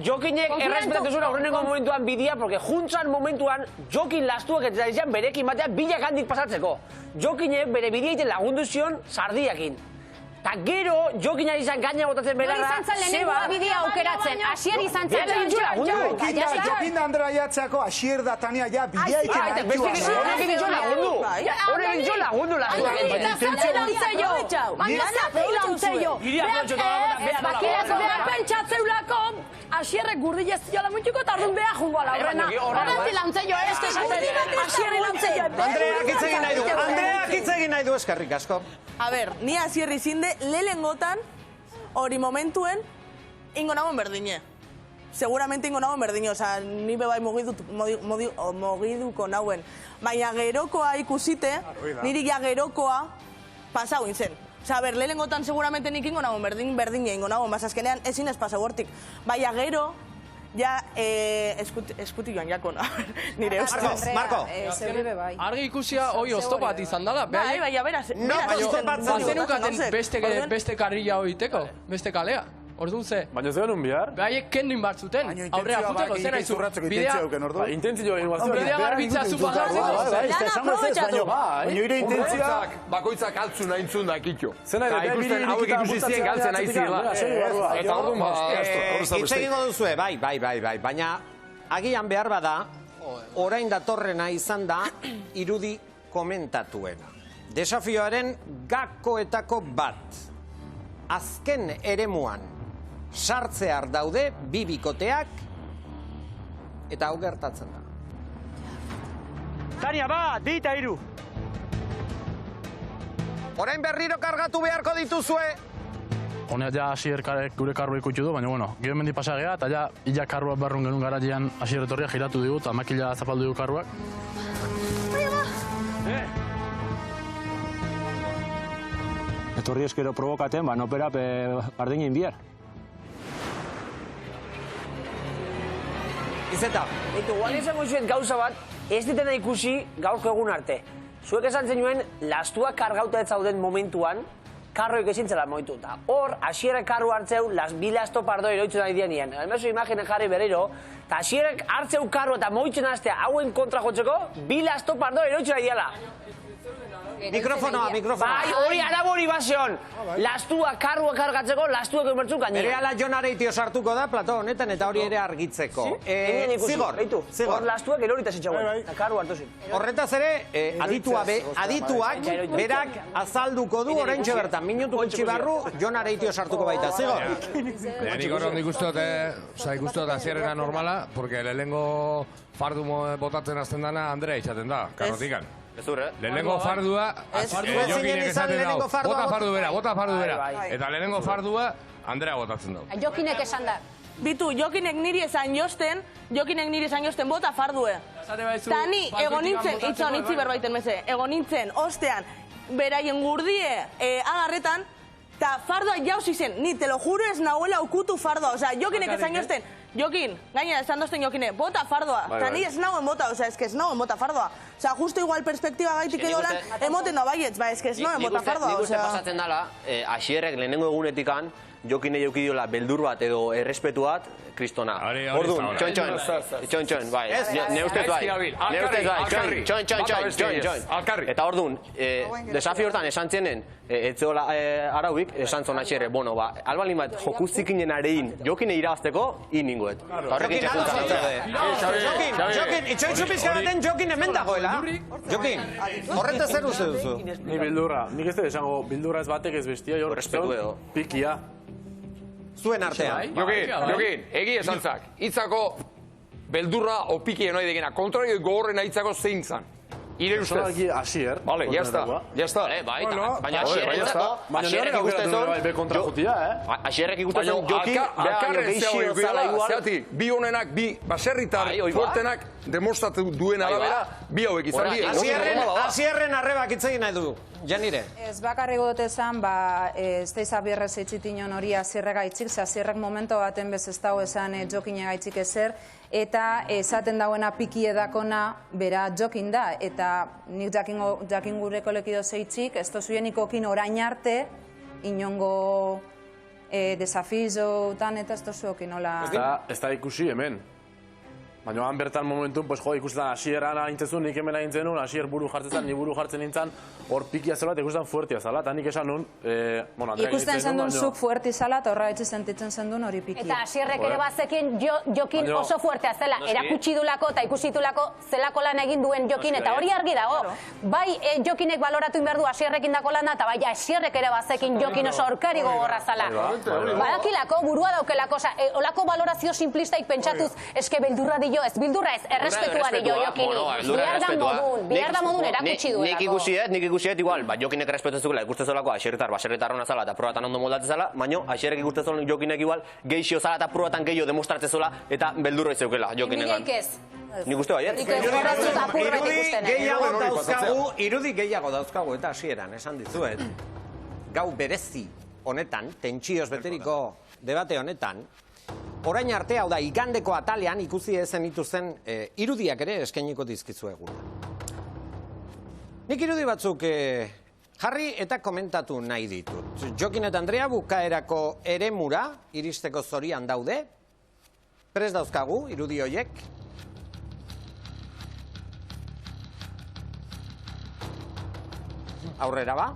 Jokinek errespetatu zuen aurreneko momentuan bidia, porque juntzan momentuan Jokin lastuak eta izan berekin batean bilak handik pasatzeko. Jokinek bere bidia egiten lagundu zion sardiakin. Ta gero, Jokinari izan gaina botatzen belarra, zeba... Nori izan zen lehenengoa bidea aukeratzen, Asier izan zen... Jokin da Andrea jatzeako, Asier da Tania ja bidea egiten haitua. Honek egin jo lagundu. Honek egin jo lagundu Behar pentsatzeulako, Asierrek gurdile ez diola muntxuko eta arrun behar jungo ala horrena. Horrenti launtzeio, Asierri launtzeio. Andreak hitz egin nahi du eskerrik asko. A ber, ni Asierri zinde, lehengotan, hori momentuen, ingo nagoen berdine. seguramente ingo nagoen berdin, oza, ni bebai mogiduko nauen. Baina gerokoa ikusite, niri ja gerokoa pasau intzen. Oza, lehenengotan seguramente nik ingo nagoen berdin ingo nagoen, bazazkenean ezin ez pasau hortik. Baina gero, ja, eskuti joan jako, nire ustez. Marko. Argi ikusia hoi oztopat izan dala. Bai, beraz. Bazenukaten beste karrila hoiteko, beste kalea. Orduan ze. Baina ez genuen bihar? Behaiek kenduin bat zuten. Aurrea juteko, zer nahi zu. Intentzio egin guaztu. Bidea garbitzea zu pasatzeko. Bakoitzak altzun nahi intzun da kitxo. Zena hauek ikusi ziren galtzen nahi zirela. Eta orduan hitz egingo duzue, bai. Baina agian behar bada, orain datorrena izan da irudi komentatuena. Desafioaren gakoetako bat. Azken eremuan sartzear daude bi bikoteak eta hau gertatzen da. Tania, bat, bi eta hiru. Orain berriro kargatu beharko dituzue. Honea ja Asier gure karroa ikutxu du, baina bueno, gero mendi pasagea, eta ja illa karroa barrun genuen garailean Asier etorria giratu digu, eta makila zapaldu digu karroak. Etorri eskero provokaten, nopera bardinen bihar. Izeta. Eitu, guan izango zuet gauza bat, ez ditena ikusi gaurko egun arte. Zuek esan zenuen, lastuak kargauta ez zauden momentuan, karroik ezintzela moitu. Eta hor, Asierrek karro hartzeu, bi lasto pardo eroitzen nahi dienien. Hemezu imaginen jarri berriro, eta Asierrek hartzeu karro eta moitzen hastea hauen kontra jotzeko, bi lasto pardo eroitzen nahi diela. Mikrofonoa. Bai, hori arabori baseon. Lastua, karrua kargatzeko, lastuak emertzun gainera. Berehala Jon Areitio sartuko da plato honetan eta hori ere argitzeko. Zigor. Hor lastuak erorita zitzagoen, eta karru hartu zin. Horretaz ere, adituak berak azalduko du oraintxe bertan. Minutu gutxi barru, Jon Areitio sartuko baita. Zigor. Nik horren ikusten dut Asierrena normala, porque lehenengo fardu botatzen azten dana Andrea izaten da, karrotikan. Lehenengo fardua, Jokinek esaten dau, bota fardu bera. Eta lehenengo fardua, Andrea botatzen dau. Jokinek esan da. Bitu, Jokinek niri esan josten, bota fardue. Ta ni, itzi berbaiten meze, egonintzen, ostean, beraien gurdie agarretan, eta fardua jauzi zen, ni te lo juro ez nahuela okutu fardua, osea, Jokinek esan josten, Jokin, gainera, esan dozten Jokine, bota fardua. Eta ni ez nauen bota, oza, ez que ez nauen bota fardua. Oza, justo igual perspektiba gaitik edo lan, emoten da baietz, ba, ez que ez nauen bota fardua. Nik uste pasatzen dala, Asierrek lehenengo egunetikan, Jokine eukidiola beldur bat edo errespetu bat, kristona. Orduan, txon, bai, ne ustez bai, txon. Eta orduan, desafio hortan esan zenen, etzeola arauik, esan zon Asierre, bueno, ba, albalin bat jokuzikinen arein Jokine irabazteko, iningoet. Jokin, itxoitzu pizkaraten Jokin hemen dagoela. Jokin, horretaz zer uste duzu? Ni bildurra, nik ez da esango bildurra ez batek ez bestia, jor, pikia. Zuen artean. Jokin, egi esan zak, hitzako beldurra o pikia nahi degena, kontrario gogorrena hitzako zein zan. Ire ustez. Asier. Vale, ya está. Baina Asierrek ikusten zon... Asierrek ikusten zon Jokin... Zeatik, bi honenak, bi baserritar fuertenak demostratu duen arabera, bi hauek izan di. Asierren arrebak itzegin nahi du. Janire. Ez bakarrik gotezan, ez da izabierrez eitxitinon hori Asierrek gaitzik, Asierrek momento baten bez ez dago esan Jokine gaitzik ezer, eta esaten dauena piki edakona bera Jokin da, eta nik jakin gureko lekido zeitzik, ez tozuien ikokin orain arte, inongo desafizotan eta ez tozuokin hola... Ez da ikusi hemen. Baina han bertan momentun, ikusten Asierran ahintzezun, nik hemen ahintzen Asier buru jartzen, ni buru jartzen nintzen, hor pikia zela eta ikusten fuertia zela, eta nik esan nun, ikusten zendun zuk fuerti zela, eta horra etxe sentitzen zendun hori pikia. Eta Asierrek ere bazekin Jokin oso fuertea zela, erakutsi dulako eta ikusitulako zelako lan egin duen Jokin, eta hori argi dago. Bai Jokinek baloratu inber du Asierrekin dako lana, eta bai Asierrek ere bazekin Jokin oso aurkari gogorra zela. Badakilako, burua daukelako, olako balorazio simplistaik pentsatuz, eske beldurra di dio, ez bildurra ez, errespetua dio Jokini. Behar da modun erakutsi duelako. Nik ikusiet igual, Jokinek errespetuzuela ikuste zolako baserritarrona zala eta probatan ondo moldatzen zala, baina Asierrek ikuste zolan Jokinek igual geixio zala eta probatan gehiago demostratzen zola eta beldurra izeukela Jokinegan. Nik ez. Nik uste baiet. Irudi gehiago dauzkagu eta hasieran esan dizuet. Gau berezi honetan, tentsioz beteriko debate honetan, orain arte, hau da, igandeko atalean ikusi ezen ituzen irudiak ere eskainiko dizkizuegu. Nik irudi batzuk jarri eta komentatu nahi ditut. Jokin eta Andrea bukaerako eremura iristeko zorian daude. Prest dauzkagu, irudi hoiek. Aurrera ba.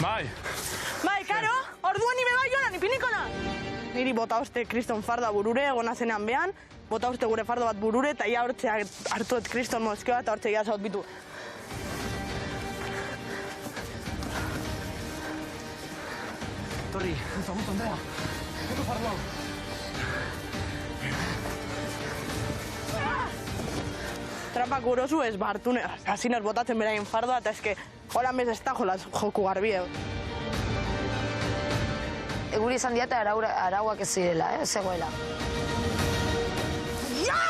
Bai, karo, orduan ni bebai joan, ipinikona. Niri bota uste kriston farda burure, egona zenean behan, bota uste gure fardo bat burure, eta ia hortzea hartuet kriston mozkioa, eta hortzea ia zaut bitu. Torri, entzamut, Andrea. Eto fardo hau. Trapak gurozu ez, hartu hasinez botatzen beraien fardoa, eta eske, holan bez ez da joku garbi. Guri izan diata arauak ez zirela, zegoela. Ja!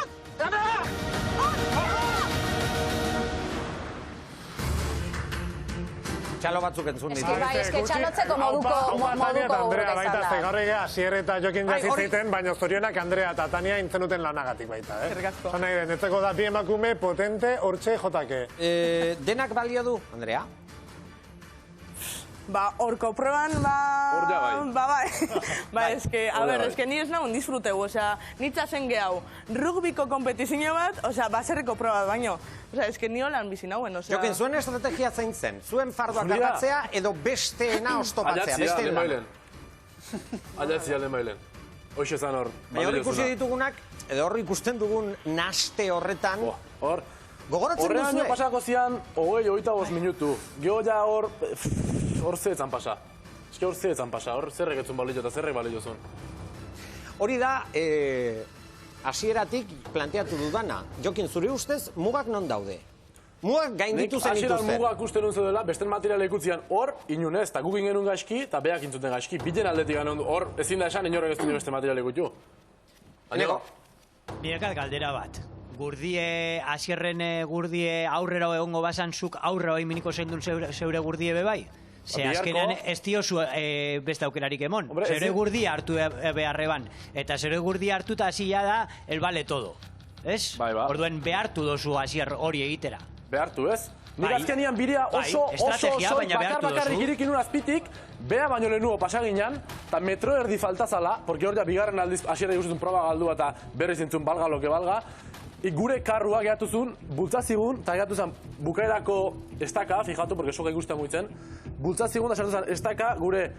Txalo batzuk entzun ditu. Eske txalotzeko moduko Andrea baita, zegarri geha, Asier eta Jokin jaziziten, baina zorionak Andrea eta Tania intzenuten lanagatik baita. Zan nahi den, netzeko da bi emakume potente hortxe jotake. Denak balio du, Andrea? Horko proban, bai. Eske, a ber, eske ni ez nagun disfruteu, osea, nitzazen gehau, rugbiko kompetizio bat, osea, baserriko proba bat baino. Osea, eske ni holan bizi nauen, osea... Jokin, zuen estrategia zein zen? Zuen fardoak garbatzea edo besteena ostopatzea? Aiatzia lehen bailen. Hoxe zan hor. Baina hor ikusi ditugunak, edo hor ikusten dugun naste horretan... Hor... Gogoratzen duzue? Horrean pasako zian, 25 minutu. Gio ja hor zeetzan pasa. Eske hor zeetzan pasa, hor zerrek etzun balio eta zerrek balio zuen. Hori da, hasieratik planteatu dudana. Jokin, zure ustez, mugak non daude? Mugak gainditu zen dituzten. Hasieran mugak uste nun zedela, besten materiala ikutzian hor, inunez, eta guk ingenun gaizki, eta beak intzuten gaizki. Bilen aldetik gano, hor, ezin da esan, inorek ez dut beste materiala ikutu. Nirekat galdera bat. Asierren gurdie aurrera egongo basan zuk aurrera hori miniko zeindun zeure gurdie bebai? Ze azkenean ez diozu beste aukerarik emon. Zeure gurdie hartu beharreban. Eta zeure gurdie hartu eta hasi da el bale todo. Ez? Orduen behartu dozu Asier hori egitera. Behartu ez? Nik azkenean bidea oso bakarrik irikin un azpitik, bea baino lehenuo pasaginan, eta metro erdi faltazala, porque hor ja bigarren aldiz Asierra ikustun proba galdua eta berriz entzun balga lo que balga, gure karrua gehatu zuen, bultzazigun, eta gehatu zen bukaerako estaka, fijatu, porque soka ikusten muitzen, bultzazigun da sartu zen estaka gure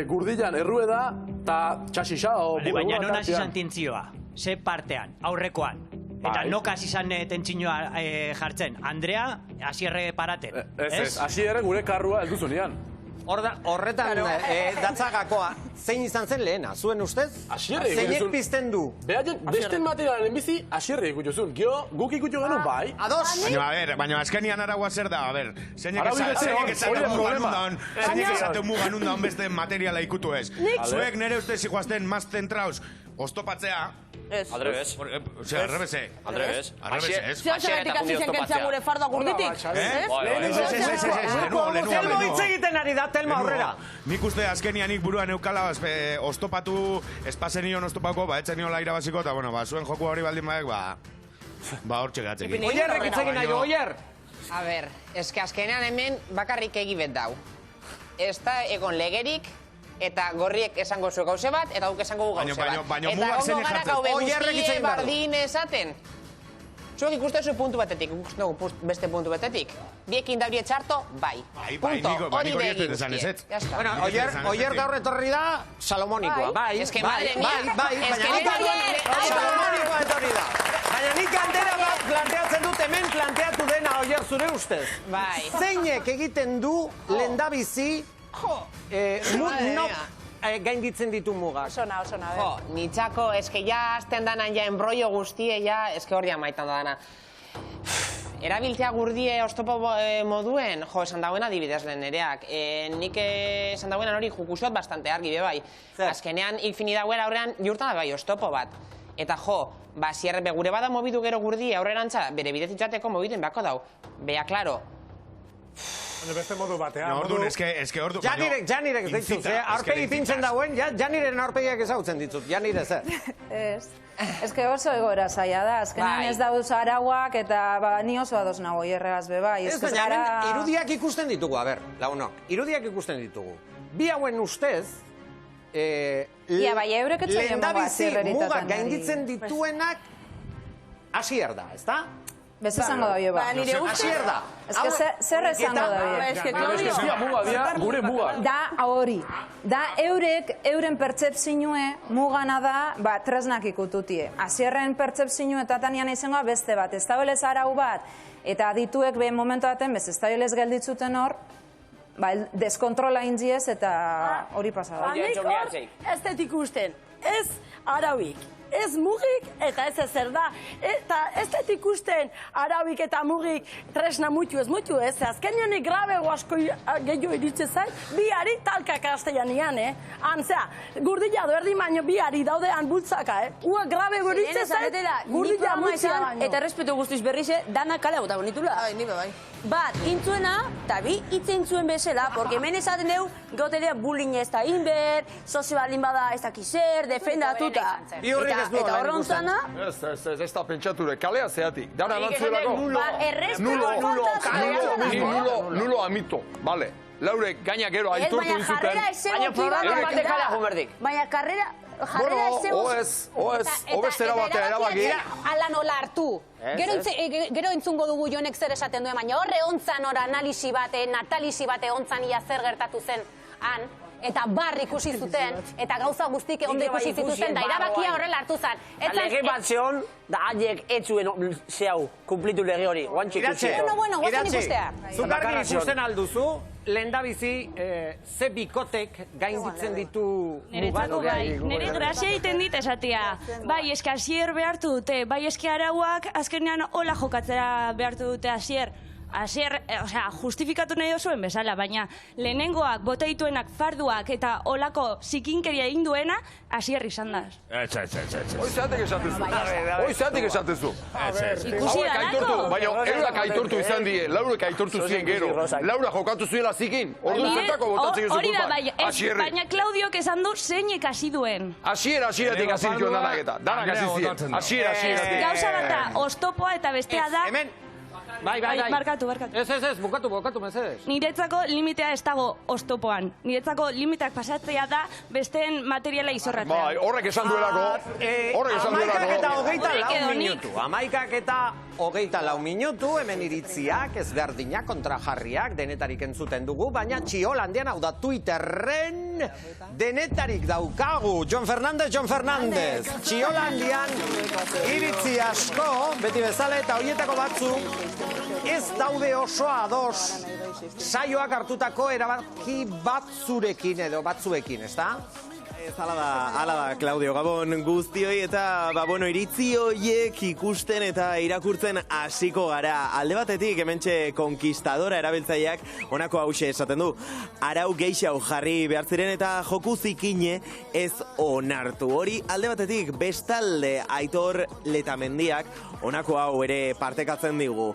gurdilan errueda eta txasisa. Baina non hasi zan tintzioa, ze partean, aurrekoan. Eta nok hasi zan tentzinoa jartzen. Andrea, Asierre paraten. Ez, Asierre gure karrua ez duzunean. Horretan datzagakoa, zein izan zen lehena, zuen ustez? Zeinek pizten du? Beste materialen bizi, Asierre ikutu zuen. Guk ikutu genuen bai. Ados! Baina azkenian araua zer da, zeinek esaten mugan undan beste materiala ikutu ez. Zuek nire ustez ikuazten maz zentrauz oztopatzea. Ez. Aldrebez. Osea, arrebeze. Aldrebez. Zergatik hasi zen kentzea gure fardoa gurditik. Telmo hitz egiten ari da, Telmo aurrera. Nik uste azkenian nik buruan eukala oztopatu, espazenion oztopako, etzen niola irabaziko, eta zuen joku hori baldin baek, hor txegatzekin. Oierrek hitz egin nahi, Oier! A ber, eske azkenean hemen bakarrik egibet dau. Ez da egon legerik, eta gorriek esango zuen gauze bat, eta guk esango gu gauze bat. Baina mugak zen guztie bardin esaten. Zuek ikusten zuen puntu batetik, beste puntu batetik. Biekin dauri etxarto, bai. Punto, hori begin guztie. Oier gaur etorri da, Salomonikoa. Bai, baina Salomonikoa etorri da. Baina nik galdera bat planteatzen dut, hemen planteatu dena, Oier, zure ustez. Zeinek egiten du lehendabizi gainditzen ditu mugak? Osona, Jo, nitxako, eske ja azten danan ja enbrollo guztie, ja, eske hori amaitan da dana. Erabiltzea gurdie oztopo moduen, jo, esan dauen adibidez lehen nereak. Nik esan dauen hori jukusot bastante argi, bai. Azkenean, ikfini dauen aurrean, jurtan da bai oztopo bat. Eta jo, zierre, gure bada mobidu gero gurdie aurrerantza, bere bidetitzateko mobiduen bako dau. Bea, klaro. Beste modu batean. Orduan, eske ordu... Janirek ditut, aurpegi pintzen dauen, janiren aurpegiak ezautzen ditut, janire zer. Ez. Ez que oso egoera zaila da, azkenean ez dauz arauak eta ni oso ados nago hierregaz bebai. Ez baina, irudiak ikusten ditugu, launok, irudiak ikusten ditugu. Bi hauen ustez, lehendabizi mugak gainditzen dituenak Asier da, ez da? Bez esango da bie ba. Asier da. Ez que zer esango da bie. Ez que gure mugak. Da hori. Da euren pertsepzioe mugana da, tresnak ikututie. Asierren pertsepzioe eta tanian izangoa beste bat. Ez da belez arau bat, eta adituek behen momentu baten, bez ez da belez gelditzuten hor, deskontrola indziez eta hori pasada. Nik hor ez dut ikusten, ez arauik. Ez mugik eta ez ezer da. Eta ez dut ikusten arauik eta mugik tresna mutu ez. Azkenean grabego asko gehiago iritze zait, biari talka kastellanian, Antzea, gurdila doerdi baino biari daudean bultzaka, Ua grabego iritze zait, gurdila multzia baino. Eta respetu guztiz berrize, dana kale gota bonitula. Bai. Bat, intzuena, eta bi, itzen zuen bezala, porque hemen esaten deu, gautelea bullying ez da inber, sozio balin bada ez dakizer, defendatuta. Eta horrontzana... Ez da pentsature, kalea zeatik. Dara nantzuelako. Nulo amito, bale. Laure, gaina gero aitortu dizuten. Baina karrera Obestera batea erabaki. Ala nola hartu. Gero entzungo dugu jonek zer esaten duen, baina horre ontzan hor analisi bate, natalisi bate ontzan ia zer gertatu zen han, eta bar ikusi zuten, eta gauza guztik ondo ikusi zituzten, da erabakia horrela hartu zen. Lege bat zeon, da haiek etzuen zehau, kumplitu lege hori. Iratxe, zuk argi ikusten alduzu, lehendabizi ze bikotek gainditzen ditu mugat? Nire grazia egiten dit esatia. Bai, eske Asier behartu dute, bai eske arauak azkenean hola jokatzera behartu dute Asier. Asier, justifikatu nahi dozuen bezala, baina lehenengoak, bota dituenak farduak eta olako zikinkeria egin duena, Asier izan da. Hoi zeatek esatezu. Ikusi danako. Baina eurak aitortu izan die, Laurek aitortu zien gero. Laura jokatu zuela zikin. Ordu zetako botatzen hori da, baina Klaudiok esan du zeinek hasi duen. Asieratik hasi dituen danak eta. Danak hasi zien. Asieratik. Gauza bata, oztopoa eta bestea da... Bai. Barkatu. Ez, bukatu, mesedez. Niretzako limitea ez dago oztopoan. Niretzako limiteak pasatzea da besteen materiala izorratzea. Bai, horrek esan duelako. Amaikak eta 24 minutu. Amaikak eta 24 minutu, hemen iritziak, ezberdinak, kontrajarriak, denetarik entzuten dugu, baina Txiolandian, hau da Twitterren, denetarik daukagu. Jon Fernandez. Txiolandian iritzi asko, beti bezala, eta horietako batzuk, ez daude oso ados saioak hartutako erabaki batzurekin edo batzuekin, ez da? Ez, ala da, Claudio, gabon guztioi eta, iritzi hoiek ikusten eta irakurtzen hasiko gara. Alde batetik, hementxe konkistadora erabiltzaileak honako hause esaten du. Arau geixau jarri behar ziren eta joku zikine ez onartu. Hori, alde batetik, bestalde Aitor Letamendiak honako hau ere partekatzen digu.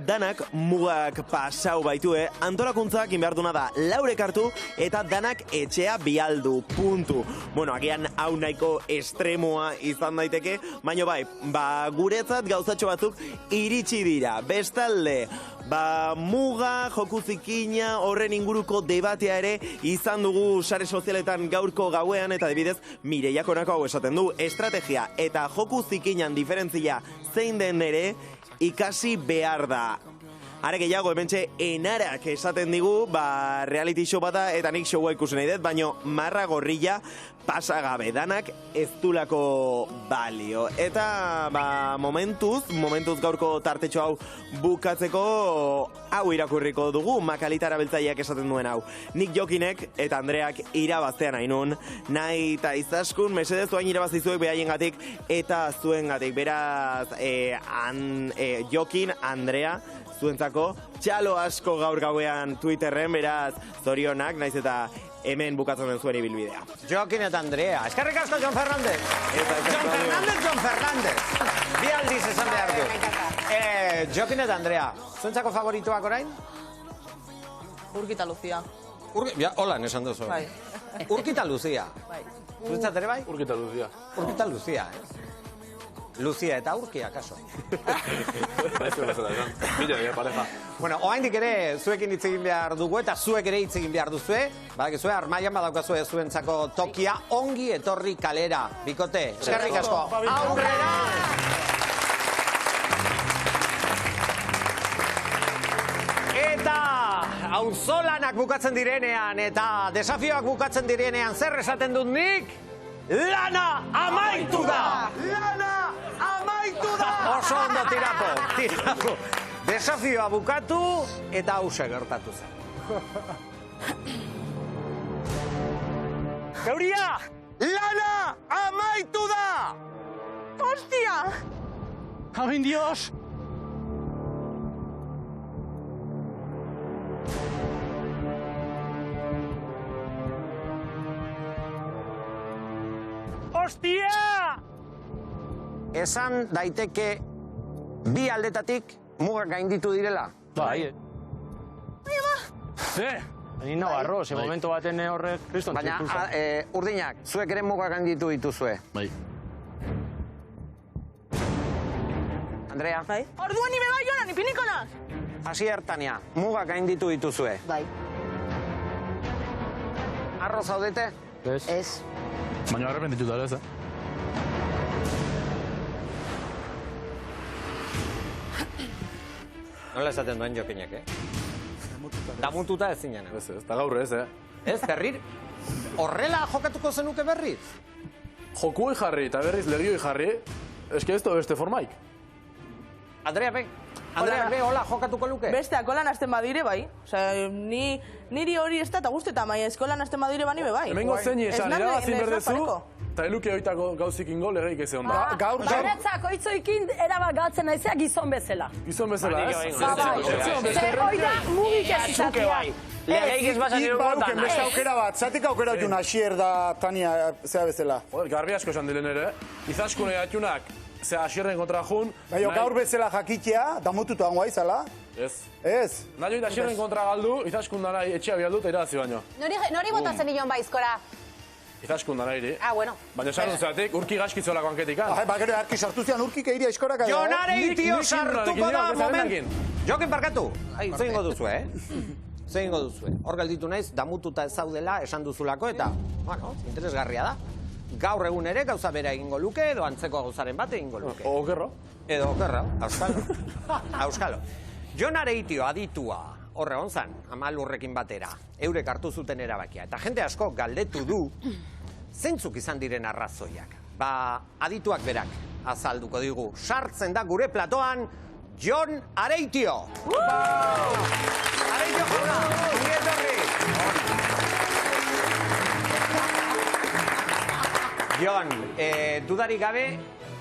Danak mugak pasau baitue, antolakuntzak inbeharduna da Laurek hartu eta danak etxea bialdu, puntu. Bueno, agian hau nahiko estremoa izan daiteke, baina guretzat gauzatxo batzuk iritsi dira. Bestalde, muga, joku zikina, horren inguruko debatea ere izan dugu sare sozialetan gaurko gauean, eta adibidez, Mireiak honako hau esaten du, estrategia eta joku zikinan diferentzia zein den ere ikasi behar da. Are gehiago, hementxe enarak esaten digu, reality show bata eta nik showa ikusen nahi dut, baina Marra Gorrilla pasagabe, danak ez dulako balio. Eta, momentuz gaurko tartetxo hau bukatzeko hau irakurriko dugu, Makalita erabiltzaileak esaten duen hau. Nik Jokinek eta Andreak irabaztean hainun, nahi eta izaskun, mesedez duain irabazizuek behaiengatik eta zuengatik. Beraz, Jokin, Andrea, zuentzako, txalo asko gaur gauean Twitterren, beraz, zorionak, naiz eta hemen bukatzen den zuen ibilbidea. Jokin eta Andrea. Eskerrik asko, Jon Fernández. Jon Fernández. Bi aldiz esan behar du. Jokin eta Andrea, zuentzako favorituak orain? Urkita Lucia. Hola, esan duzu. Bai. Urkita Lucia. Zuentzat ere bai? Urkita Lucia. Urkita Lucia, Lucia eta Urkia, kaso. pareja. Bueno, oaindik ere zuekin hitz egin behar dugu eta zuek ere hitz egin behar duzue. Badakizue, armaian badaukazue zuentzako tokia ongi etorri kalera. Bikote, eskerrik asko. Aurrera! Eta auzolanak bukatzen direnean eta desafioak bukatzen direnean zer esaten dut nik? Lana amaitu da! Lana amaitu da! Oso ondo tirapo. Desafioa bukatu eta hause gertatu zen. Geuria! Lana amaitu da! Hostia! Amin Dios! Hostia! Esan daiteke bi aldetatik mugak gainditu direla. Bai. Ni nabarro, ze momento baten horrek kriston txipulsa. Baina, urdinak, zuek ere mugak gainditu dituzue. Bai. Andrea? Bai. Orduan nime bai joan, ipiniko naz? Asier, Tania, mugak gainditu dituzue. Bai. Arro zaudete? Ez. Baina arrepentituta ere ez, Nola esaten duen Jokinek, Damututa ez zinen. Ez, da gaur ez, Ez, berrir, horrela jokatuko zenuke berriz? Jokuoi jarri eta berriz legioi jarri, eske ez da beste formaik. Andrea, hola jokatuko luke? Beste, akolan hasten badire bai. Osea, niri hori ez da, eta guztetan bai, eskolan hasten badire bani be bai. Hemengo zein esan, irabazin berdezu, eta eluke oitako gauzik ingo legeik ez egon da. Beretzak oitzoikin erabat galtzen naizea gizon bezala. Gizon bezala, ez? Zer oida mugik ez izatea. Legeik ez basan nire gotan. Beste aukera bat, zatik aukera dut Asier da Tania zea bezala. Garbi asko esan dilen ere, izaskune atunak, ze Asierren kontra jun. Baina gaur bezala jakitea, damututa hangoa izala. Ez. Ez. Nahi joita Asierren kontra galdu, izaskun dana etxea bialdu eta irazi baino. Nori botatzen nion baizkora? Izaskun dana iri. Bueno. Baina esan duzatik, urki gaskitzolako anketikan. Gero arki sartu zian urkik eiria eskorak. Jonarei tio sartuko da moment. Jokin barkatu. Zeingo duzu, Zeingo duzu. Hor gelditu naiz, damututa ez zaudela esan duzulako eta, bueno, interesgarria da. Gaur egun ere gauza bera egingo luke edo antzeko gauzaren bat egingo luke. Okerro. Edo okerro, auskalo. Jon Areitio aditua, horre onzan, Amalurrekin batera, eurek hartu zuten erabakia. Eta jende asko galdetu du, zeintzuk izan diren arrazoiak. Adituak berak azalduko digu. Sartzen da gure platoan, Jon Areitio. Areitio jauna, ongi etorri. Jon, dudarik gabe,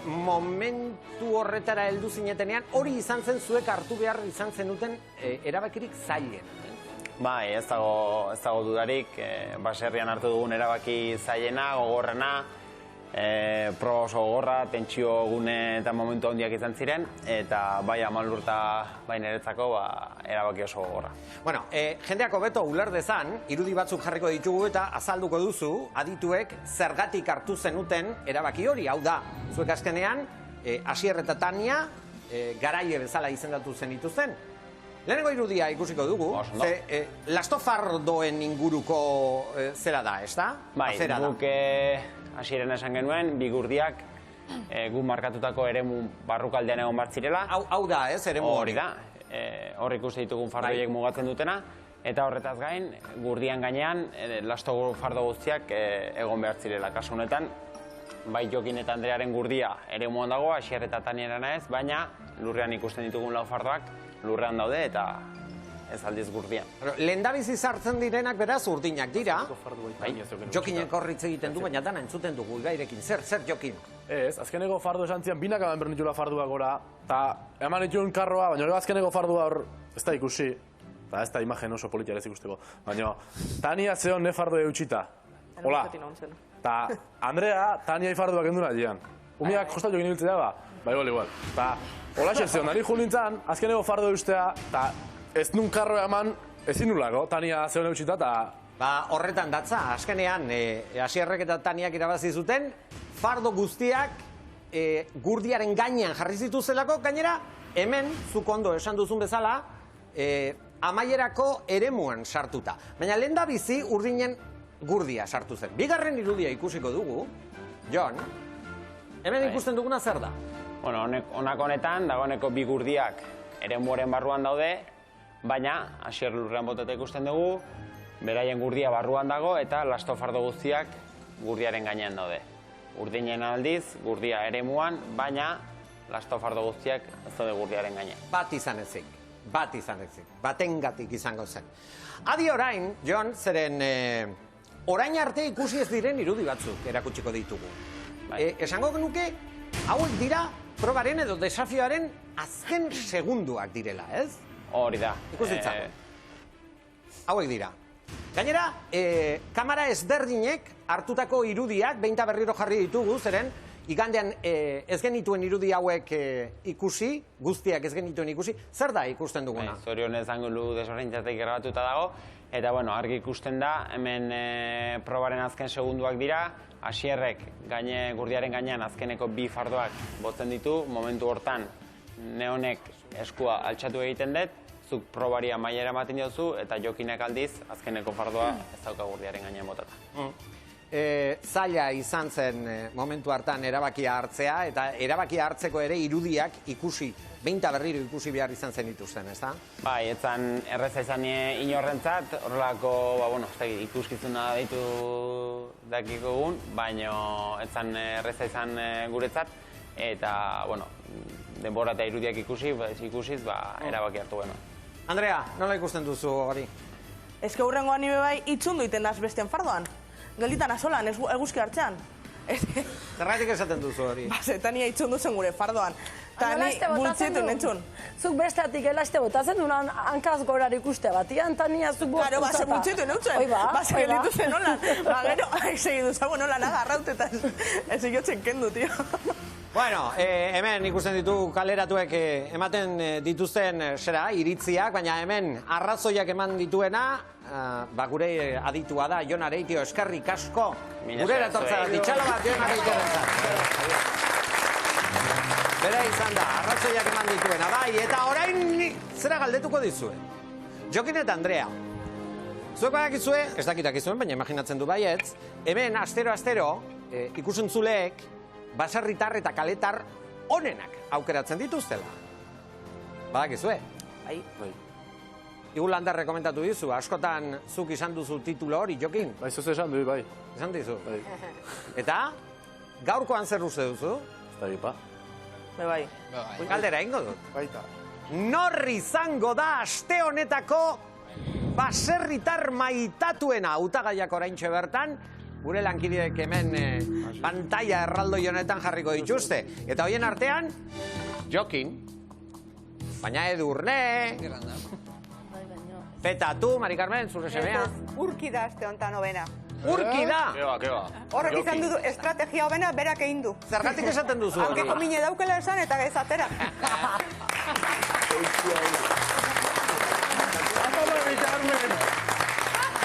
momentu horretara heldu zinetenean, hori izan zen zuek hartu behar izan zenuten erabakirik zailen. Bai, ez dago dudarik, baserrian hartu dugun erabaki zailena, gogorrena, proba oso gogorra, tentsio gune eta momentu handiak izan ziren, eta bai Amalurta bai niretzako erabaki oso gogorra. Bueno, jendeako beto uler dezan, irudi batzuk jarriko ditugu eta azalduko duzu, adituek zergatik hartu zenuten erabaki hori, hau da, zuek azkenean, Asier eta Tania, garaile bezala izendatu zenituzten. Lehenengo irudia ikusiko dugu, lastofardoen inguruko zera da, ez da? Bai, guk Asieren esan genuen, bi gurdiak gu markatutako eremu barrukaldean egon bartzirela. Hau da, ez, eremu hori da. Hor ikuste ditugun fardoiek mugatzen dutena. Eta horretaz gain, gurdian gainean, lasto fardo guztiak egon behar zirela kasu honetan. Bai Jokin eta Andrearen gurdia ere muan dago, Asier eta Tanierana ez, baina lurrean ikusten ditugun lau fardoak lurrean daude eta ez aldiz gurdian. Lehendabizi sartzen direnak beraz urdinak dira. Jokinen korritz egiten du, baina dana entzuten dugu gairekin. Zer Jokin? Ez, azkeneko fardo esan zian, binak eman bernitula fardua gora, eta eman dituen karroa, baina azkeneko fardua hor ez da ikusi, eta ez da imagen oso politiarez ikusteko, baina Tania zeon ne fardo eutxita. Hola. Eta Andrea, Tania farduak enduna dian. Umiak jostat Jokin ibiltzea ba? Ba, igual. Eta hola zeon, nari jul nintzen, azkeneko fardo eustea, eta ez nun karroa eman ezin nulako, Tania zeon eutxita, eta... Ba, horretan datza, azkenean, Asierrek eta Taniak irabazi zuten, fardo guztiak gurdiaren gainean jarri zituzelako, gainera, hemen, zuk ondo esan duzun bezala, amaierako eremuan sartuta. Baina lehendabizi urdinen gurdia sartu zen. Bigarren irudia ikusiko dugu, Jon, hemen ikusten duguna zer da? Bueno, honako honetan, dagoeneko bi gurdiak eremuaren barruan daude, baina Asier lurrean boteta ikusten dugu, beraien gurdia barruan dago eta lasto fardo guztiak gurdiaren gainean daude. Urdinen aldiz, gurdia eremuan, baina lasto fardo guztiak ez daude gurdiaren gainean. Bat izan ezik, batengatik izango zen. Adi orain, Jon, zeren orain arte ikusi ez diren irudi batzuk erakutsiko ditugu. Esango genuke, hauek dira probaren edo desafioaren azken segunduak direla, ez? Hori da. Ikusitzako. Hauek dira. Gainera, kamera ezberdinek hartutako irudiak, behinta berriro jarri ditugu, zeren, igandean ez genituen irudi hauek ikusi, guztiak ez genituen ikusi, zer da ikusten duguna? Zorionez angulu desorientzatik grabatuta dago, eta bueno, argi ikusten da, hemen probaren azken segunduak dira, Asierrek gurdiaren gainean azkeneko bi fardoak botzen ditu, momentu hortan Neonek eskua altxatu egiten dut, zuk probari amaiera ematen diozu, eta Jokinek aldiz azkeneko fardoa ez dauka gurdiaren gainean botata. Zaila izan zen momentu hartan erabakia hartzea, eta erabakia hartzeko ere irudiak ikusi, behinta berriro ikusi behar izan zen dituzten, ez da? Bai, etzan erreza izan inorrentzat, horrelako, ikuskizuna ditu dakiko egun, baina etzan erreza izan guretzat, eta, bueno, denbora eta irudiak ikusiz, erabaki hartu genuen. Andrea, nola ikusten duzu hori? Ez que hurrengoan nire bai itxundu iten daz bestean fardoan. Gelditan azolan, eguzki hartzean. Zergatik esaten duzu hori? Tania itxundu zen gure fardoan. Tani bultzitu nentzun. Zuk besteatik elaste botatzen duen hankaz gorar ikuste batian, Tania zuk bost putzata. Karo, bultzitu nentzun. Base gelitu zen nola. Gero, segidu zago nola naga arraut eta ez ikotzen kendu, tio. Bueno, hemen ikusten ditu kaleratuek ematen dituzten iritziak, baina hemen arrazoiak eman dituena, gure aditua da, Jon Areitio, eskerrik asko, gure eratortza, ditxala bat, Jon Areitio. Bera izan da, arrazoiak eman dituena, bai, eta orain zera galdetuko dizue. Jokin eta Andrea, zuek badakizue, ez dakitakizuen, baina imaginatzen du baietz, hemen astero, ikusentzuleek, baserritar eta kaletar onenak aukeratzen dituztela. Badakizue? Bai. Igulandarre komentatu dizu, askotan zuk izan duzu titulo hori, Jokin? Bai, zoze esan du, bai. Esan dizu? Bai. Eta, gaurkoan zer uste duzu? Ez da gipa. Bai. Galdera ingo dut. Baita. Nor izango da aste honetako baserritar maitatuena hautagaiak oraintxe bertan, gure lankideek hemen pantalla erraldoi honetan jarriko dituzte. Eta hoien artean, Jokin, baina Edurne, Petatu, Mari Carmen, zure semea. Urki da aste honetan hobena. Urki da! Keba. Horrek izan du estrategia hobena berak egin du. Zergatik esaten duzu hori? Hankeko mine daukela esan eta ez atera.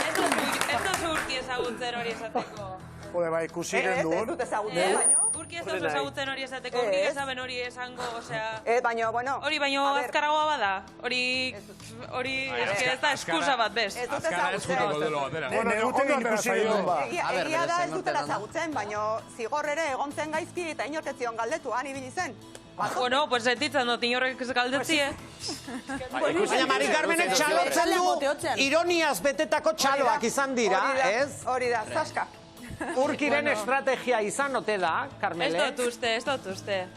Ez duzu urki ezagutzen hori esateko. Hore, bai, ikusi gendu hor. Ez dut ezagutzen, baino. Urki ez duzu ezagutzen hori esateko, urki ezaben hori esango, osea... Baino, bueno... Hori baino azkaragoa bada, hori ez da eskusa bat, bez. Ez dut ezagutzen. Negutegi ikusi gendu. Egia da ez dutela ezagutzen, baino zigor ere egon zen gaizki eta inortetzion galdetu, han ibili zen. Bueno, pues etitzen dut inorrek galdetzi, Baina Mari Carmenek txalotzen du, ironiaz betetako txaloak izan dira, ez? Hori da, zaska. Urkiren estrategia izan ote da, Carmele? Ez dut uste.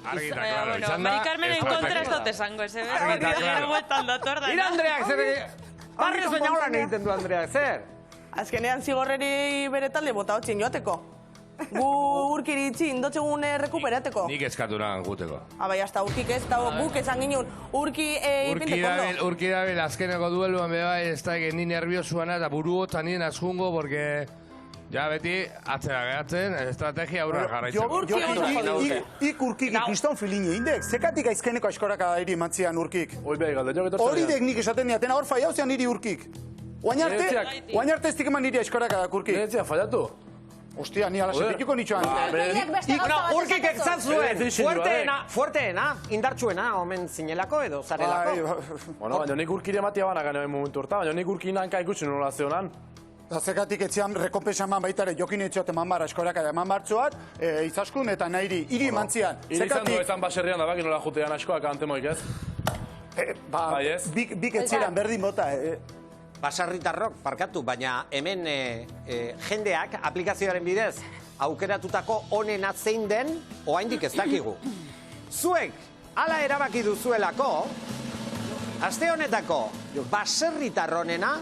Argi eta klaro, izan da... Mari Carmenen kontra ez dut esango, ez Ira Andreak, zer... Barrez baina horan egiten du Andreak, zer? Azkenean zigorreri bere talde bota hotzin joateko. Gu urkiri itxi indotxegun rekuperateko. Nik eskatu nahan guteko. Abai, hasta urkik ez, eta guk esan ginen urki ipinteko ondo. Urki dabil azkeneko dueluan beba, ez da egin ni nerviosuana eta buru hotza nien azkungo, porque... Ja, beti, atzera gehatzen, estrategia aurra jarraitzeko. Ik urkik ikriston filini indek, zekatik aizkeneko askoraka eri mantzian urkik. Hori dek nik esaten niatena, hor faiauzean niri urkik. Oain arte ez dikeman niri askoraka da urkik. Neretzea fallatu? Ostia, ni ala sepetiko nitxoan. Urkik ekzat zuen, fuerteena, indartsuena, omen zinelako edo, zarelako. Bueno, baina nik urkiri ematia banak gane momentu horta, baina nik urkiri nanka ikutzen nola zeonan. Zekatik etzian rekompensa eman baitare jokin etxoat eman bar askoraka da eman bartzuat, izaskun eta nahiri, hiri mantzian. Hiri izan du ezan baserrian da baki nola jutean askoak antemoik ez? Bik etziran berdin bota. Basarritarrok, parkatu, baina hemen jendeak aplikazioaren bidez aukeratutako onena zein den, oraindik ez dakigu. Zuek, hala erabaki duzuelako, aste honetako baserritar onena,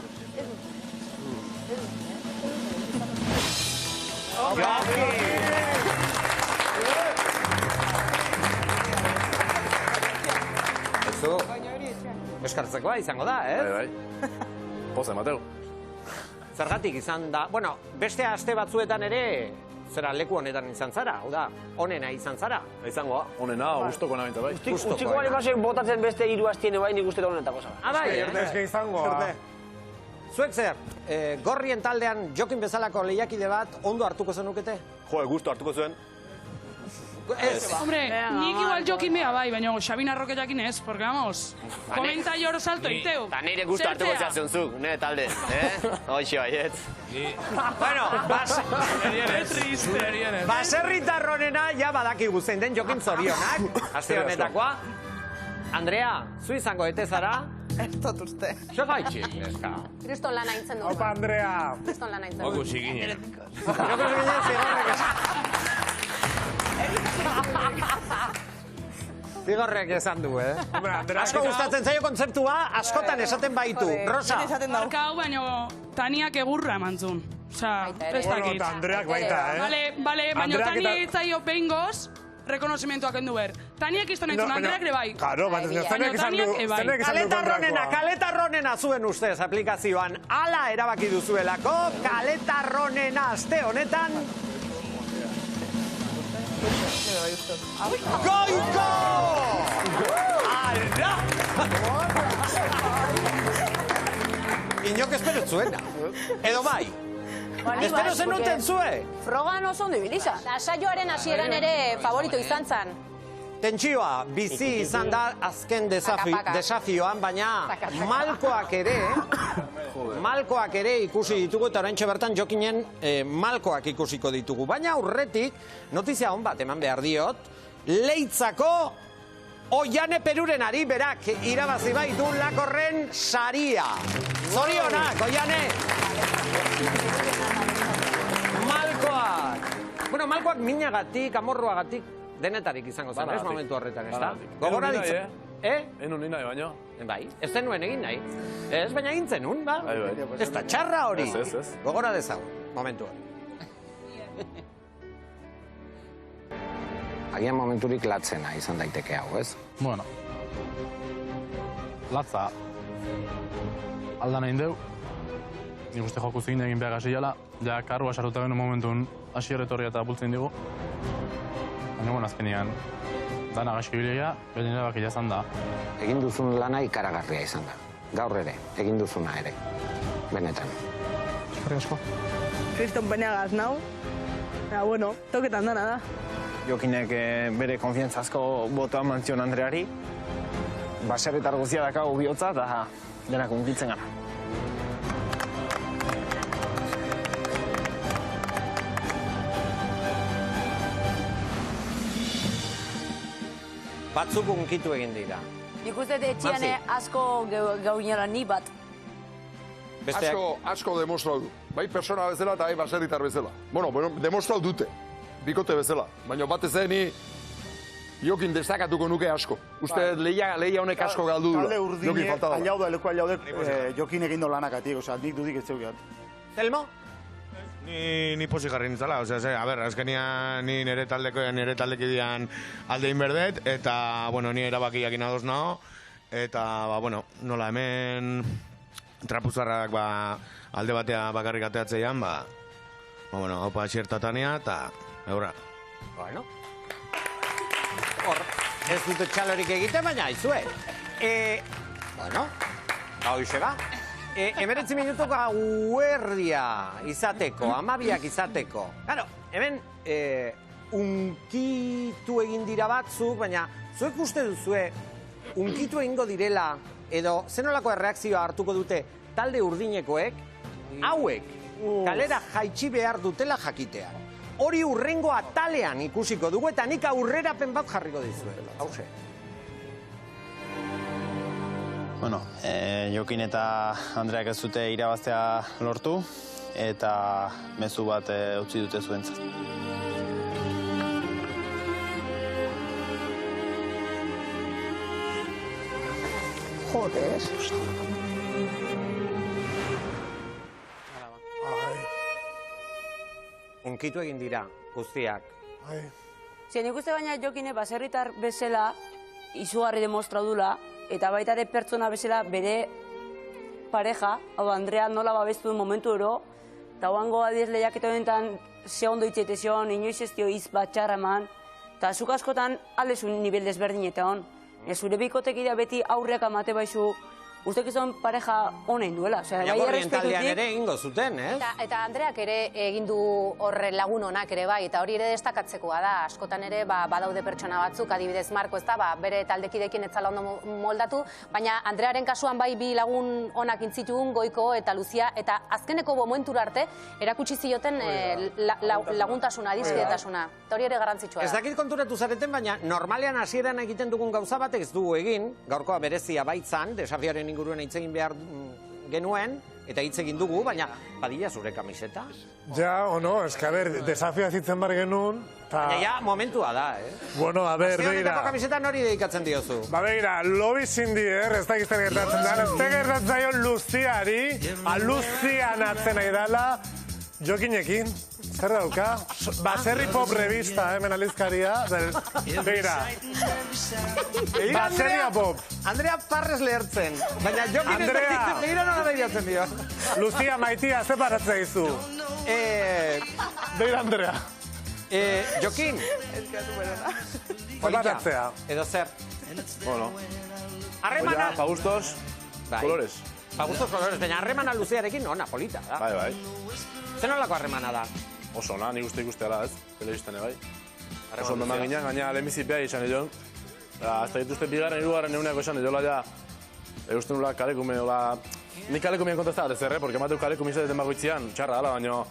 Ezu, eskartzekoa izango da, ez? Bai. Poza emateu. Zergatik izan da, bueno, beste aste batzuetan ere, zera leku honetan izan zara, hau da, onena izan zara. Izangoa, onena, gustoko nabinta bai. Ustiko bali basek botatzen beste hiru astiene bai nik uste honetako zara. Abai, Eske izangoa. Zuek zer, gorrien taldean jokin bezalako lehiakide bat ondo hartuko zenukete? Jo, gustu hartuko zuen. Hombre, nik igual jokin bea bai, baina Xabin Arroketakin ez, porque vamos, komentaio oro salto iteu. Ta nire gustu hartuko zazion zuk, nire talde, Hoxe baiet. Bueno, baserritarronena ja badakigu zein den jokin zorionak, aste honetakoa. Andrea, zu izango ete zara? Ez dut uste. Zer gaitxik, neska? Kriston lan aintzen dut. Opa, Andrea. Kriston lan aintzen dut. Oku zikine. Zigorrek esan du, Asko gustatzen zaio kontzeptua, askotan esaten baitu. Rosa. Marka hau, baina Taniak egurra emantzun. Osa, ez dakit. Andreak baita, Bale, baina Tania itzaio behingoz, rekonozimentuak endu ber. Taniak izan entzun, Andreak ere bai. Claro, baina Taniak esan du Kaletarronena zuen ustez aplikazioan. Ala erabaki duzuelako, kaletarronena aste honetan. Goiko! Ara! Inok espero zuena. Edo bai. Espero zenuten zue. Frogan oso ondo ibiliza. Saioaren hasieran ere favorito izan zan. Tentsioa bizi izan da azken desafioan, baina malkoak ere ikusi ditugu, eta oraintxe bertan jokinen malkoak ikusiko ditugu. Baina aurretik, notizia hon bat eman behar diot, Leitzako Oiane Perurenari berak irabazi baitu Lakorren saria. Zorionak, Oiane! Malkoak minagatik, amorruagatik, denetarik izango zen, ez momentu horretan, ez da? Gogora ditzen. Enun nahi baino. Bai, ez zenuen egin nahi. Ez baina egin zenun, ba? Ez da txarra hori. Gogora dezagun, momentu hori. Agian momenturik latzena izan daiteke hau, ez? Bueno. Latza. Aldan egin deu. Nik uste joku zigin egin behar gasiala. Ja, karrua sartuta beno momentun hasi horretorria eta bultzen digu. Baina, bueno, azkenean, dana gaskibilegia, beren erabaki jazan da. Egin duzun lana ikaragarria izan da. Gaur ere, egin duzuna ere. Benetan. Eskerrik asko. Kriston peneagaz nau. Eta, bueno, toketan dana da. Jokinek bere konfiantzazko botoa mantzion Andreari. Baserritar guzia dakago bihotza eta denak unkitzen gara. batzuk unkitu egin dira. Nik uste etxian asko gau inola ni bat. Asko demostrau du. Bai persona bezala eta bai baserritar bezala. Bueno, demostrau dute. Bikote bezala. Baina batez ni Jokin destakatuko nuke asko. Uste lehia honek asko galdu dula. Talde urdine, aliauda, leku aliaudek, Jokin egin do lanakatik, oza, nik dudik ez zeugeat. Telmo? Ni posi jarri nintzala, a ber, azkenia ni nire taldekidean aldein berdet, eta, bueno, ni erabakiakin adoz nago, eta, bueno, nola hemen trapuzarrak alde batea bakarrik ateatzeian, bueno, haupa xertatania, eta eurra. Bueno. Hor, ez dute txalorik egiten, baina aizue. Bueno, hoxe ba. 19 minutuko gauerdia izateko, 12 izateko. Claro, hemen unkitu egin dira batzuk, baina zuek uste duzue unkitu egingo direla, edo zenolako erreakzioa hartuko dute talde urdinekoek, hauek kalera jaitsi behar dutela jakitea. Hori urrengo atalean ikusiko dugu eta nik aurrerapen bat jarriko dizuet. Hauxe. Bueno, Jokin eta Andreak ez dute irabaztea lortu eta mezu bat utzi dute zuentzat. Joder. Unkitu egin dira, guztiak. Nik uste baina Jokine baserritar bezala izugarri demostraudula, eta baita ere pertsona bezala bere pareja, hau Andrea nola babestu duen momentu ero, eta hoango adiez lehiaketa honetan ze ondo itxete zion, inoiz ez dio iz bat txarra eman, eta zuk askotan aldezun nivel desberdin eta hon. Zure bikotekidea beti aurreak amate baizu, ustek izan pareja honein duela. Baina gorrien taldean ere egingo zuten, ez? Eta Andreak ere egin du horre lagun honak ere bai, eta hori ere destakatzekoa da. Askotan ere badaude pertsona batzuk, adibidez Marko ez da, bere taldekidekin etzala ondo moldatu, baina Andrearen kasuan bai bi lagun honak intzitun, Goiko eta Luzia, eta azkeneko momentura arte erakutsi zioten laguntasuna, adiskidetasuna. Eta hori ere garrantzitsua da. Ez dakit konturatu zareten, baina normalean hasieran egiten dugun gauza batek ez dugu egin, gaurkoa berezia baitzan, desafioaren inguruen hitz egin behar genuen, eta hitz egin dugu, baina badila zure kamiseta? Ja, o no, ez que, a ber, desafioa zitzen bar genuen, baina ja, momentua da, Bueno, a ber, beira. Azte kamiseta nori dedikatzen diozu? Beira, lobi zindier, ez da gizten gertatzen da, ez da gertatzen zaion Luziari, Luzian atzen nahi dala, Jokinekin. Zer dauka? Baserri pop revista, hemen alizkaria. Beira. Baserria pop. Andrea Parres lehertzen. Baina Jokin ez da begira nola behiatzen dio. Luzia, Maitia, ze paratzea izu? Beira, Andrea. Jokin. Ze paratzea? Edo zer? Bueno. Arremana. Pa gustos, colores. Pa gustos, colores. Baina arremana Luziarekin, ona, polita da. Bai. Zer nolako arremana da? Oso ona, nik usteala ez, telebiztene bai. Oso ondo man ginen, gaina lehenbizipea izan edon. Ez da dituzte bigarren, hirugarren eguneako esan edola ja. Eusten nula kalekume, nik kalekumien kontazta bat ez erre, porque mateu kalekume izaten bagoitzian, txarra dala, baina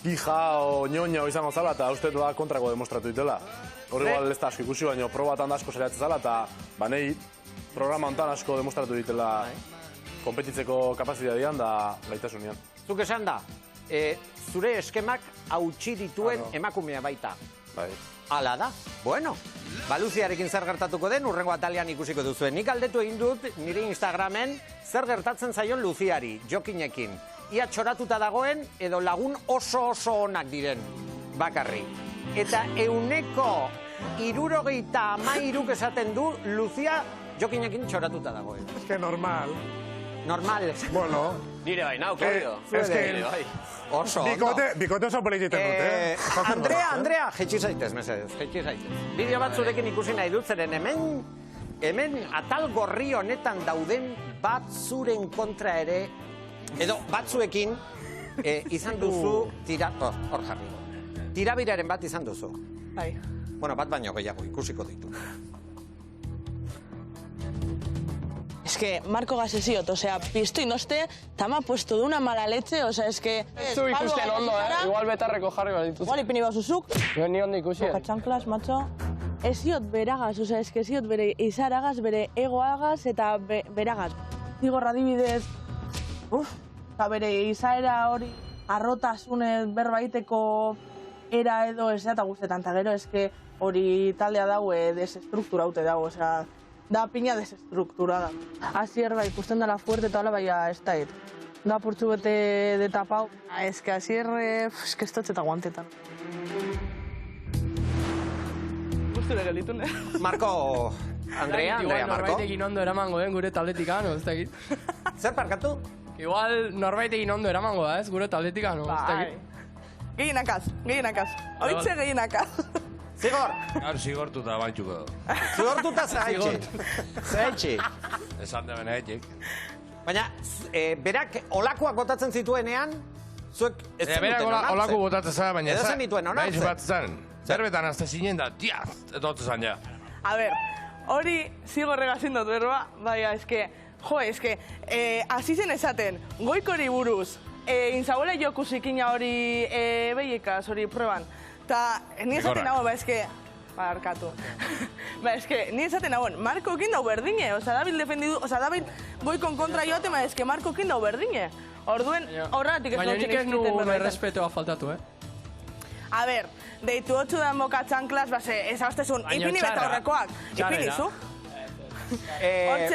pija o ñoña izango zala, eta uste kontrako demostratu ditela. Horri igual ez da asko ikusi, baina probatan da asko sariatzen zala, eta nahi programa honetan asko demostratu ditela konpetitzeko kapazitatean da gaitasunean. Zuk esan da? Zure eskemak hautsi dituen emakumea baita. Bai. Hala da. Bueno, Luziarekin zer gertatuko den, urrengo atalean ikusiko duzuen. Nik galdetu egin dut nire Instagramen zer gertatzen zaion Luziari, Jokinekin. Ia txoratuta dagoen edo lagun oso onak diren bakarri. Eta 63 esaten du Luzia Jokinekin txoratuta dagoen. Ez que normal. Normal. Bueno. Nire bai, nau, Claudio. Ez que... Oso, ondo. Bikote oso polititen dut, Andrea, jetxi zaitez, mesedez, jetxi zaitez. Bideo bat zurekin ikusi nahi dut, zeren hemen atal gorri honetan dauden batzuren kontra ere, edo batzuekin izan duzu, hor jarri, tirabiraren bat izan duzu. Bai. Bueno, bat baino gehiago, ikusiko ditu. Es que Marco Gasesiot, o sea, pisto y noste, tama puesto de una mala leche, o sea, es que... Zu ikusten ondo, igual betarreko jarri bat dituz. Igual ipini bat zuzuk. Ni ondo ikusi. Boka txanklas, macho. Eziot beragaz, osea, eziot bere izaragaz, bere egoagaz eta beragaz. Zigor adibidez, eta bere izaera hori arrotasunez berbaiteko era edo ez eta guztetan, eta gero eske hori taldea daue desestrukturaute dago, osea, da pina desestrukturada. Asier bai, ikusten dela fuerte eta hola baina ez da Da purtsu bete de tapau. Eske Asier, eske ez dutxeta guantetan. Guzture gelitu, ne? Marko, Andrea, Marko. Norbaitekin ondo eramango den gure taldetikan, ez dakit. Zer parkatu? Igual norbaitekin ondo eramango da, ez, gure taldetikan, ez dakit. Gehienakaz. Oitze gehienakaz. Zigor! Gaur zigortuta baitxuko. Zigortuta zahaitxe. Zahaitxe. Esan da bena etxik. Baina, berak olakoak botatzen zituenean, zuek ez zenuten onartzen. Berak olako botatzen zara, baina edo zen dituen onartzen. Baina batzen, zerbetan azte zinen da, tiaz, etortu zan ja. A ber, hori zigorrega zindot berba, baina eske, hasi zen esaten, goikori buruz, inzagoela jokusikina hori behiekaz, hori proban. Ta, ni esaten nago, barkatu. Ni esaten nago, Marko ekin dau berdine, dabil defendidu, dabil goikon kontra joate, Marko ekin dau berdine. Orduen, horretik ez baina nik ez nuen errespetoa faltatu, A ber, deitu hotxu den bokatzen klas, ez hauztezun, ipini beta horrekoak. Ipini zu?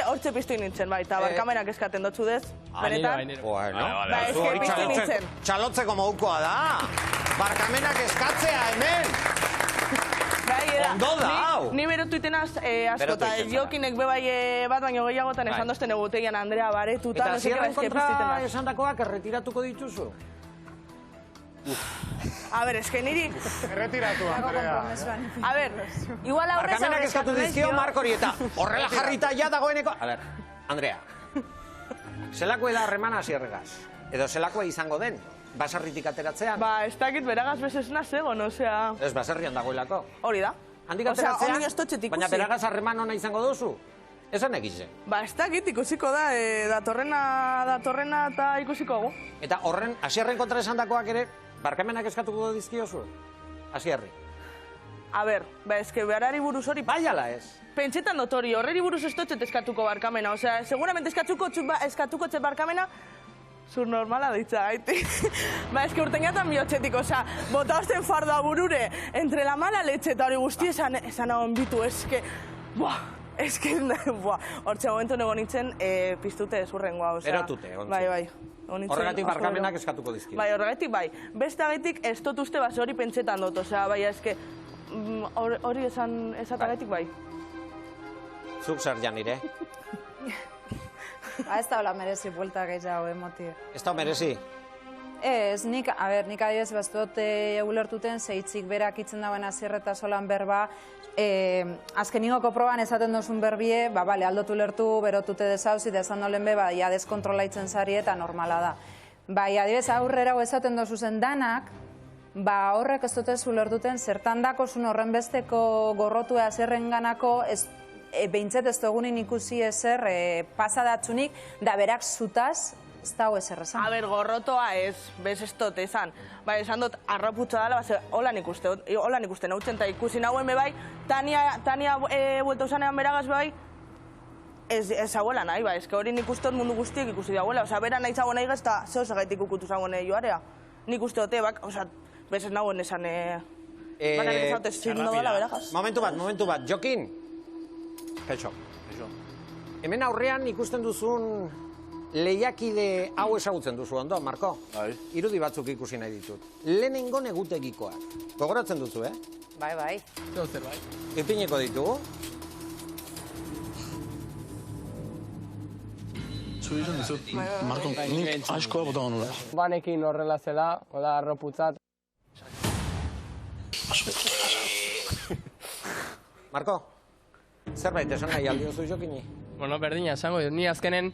Hortxe piztu nintzen, eta barkamenak eskaten dotzu dez, benetan. Hori txalotzeko moukoa da. Barkamenak eskatzea, hemen. Ondo da, hau. Ni berotu itenaz asko, eta jokinek bebai bat baino gehiagotan esan dozten egutegian Andrea baretuta. Eta zierren kontra esan dakoak erretiratuko dituzu? A ber, eske niri... Erretiratu, Andrea. A ber, igual aurrez barkamenak eskatu dizkio Markori eta horrela jarrita ja dagoeneko... A ber, Andrea, zelako da harremana zierregaz? Edo zelakoa izango den? Basarritik ateratzean? Ez dakit beragaz bezesna zegoen, osea... Ez, baserrian dagoelako. Hori da. Handik ateratzean, baina beragaz harreman hona izango duzu? Esan egize? Ez dakit ikusiko da, datorrena eta ikusiko gu. Eta horren, Asierren kontra esan dakoak ere, barkamenak eskatuko dizkiozu? Asierri? A ber, eske beharari buruz hori... Bai ala ez? Pentsetan dut hori, horreri buruz ez dut eskatuko barkamena, osea, seguramente eskatuko txet barkamena, zur normala ditza gaiti. Eske urteñatan bihotxetik, osea, bota osten fardoa burure, entre la mala leche eta hori guzti esan hauen bitu, eske, hortxe momentu nego nintzen piztute ezurrengoa, osea. Erotute, ontzi. Bai. Horregatik barkamenak eskatuko dizki. Bai, horregatik bai. Beste agatik ez dut uste base hori pentsetan dut, osea, bai, eske, hori esatagatik bai. Zuk zer janire? Ez da hola merezi buelta gehiago emoti. Ez da merezi? Ez, nik adibidez baztot ulertuten zeitzik berak itzen dauen Asier eta Solan berba, azkeningoko proban esaten dozun berbie, bale, aldotu lertu, berotute dezauz, eta esan dolen be, ja deskontrolaitzen zari eta normala da. Bai, adibidez aurrera esaten dozuzen danak, horrek ez dute ulertuten zertan dakozun horren besteko gorrotua Asierren ganako, behintzet ez dugunin ikusi ezer pasadatzunik, da berak zutaz, ez dago ezer esan. A ber, gorrotoa ez, bez ez dut esan. Bai, esan dut, arroputza dala, holan ikuste nautzen, eta ikusi nagoen bebai, Tania buelta usanean beragaz bebai, ez abuela nahi, ba, eske hori nik uste mundu guztiek ikusi da abuela, osea, bera nahi zago nahi gazta, zeu segaitik ukutu zagoen joarea. Nik uste dute, osea, bez ez nagoen esan, bakarrik ez daute zindu dela beragaz. Momentu bat, Jokin? Kaixo. Hemen aurrean ikusten duzun lehiakide hau ezagutzen duzu ondo, Marko? Bai. Irudi batzuk ikusi nahi ditut. Lehenengo negutegikoak. Gogoratzen duzu, Bai. Zer bai. Ipiniko ditugu. Zu izan dizut, Marko, nik askoa bota gonula. Banekin horrela zela, hola arroputzat. Marko, zerbait esan nahi aldiozu Jokini? Bueno, berdina esango dut, ni azkenen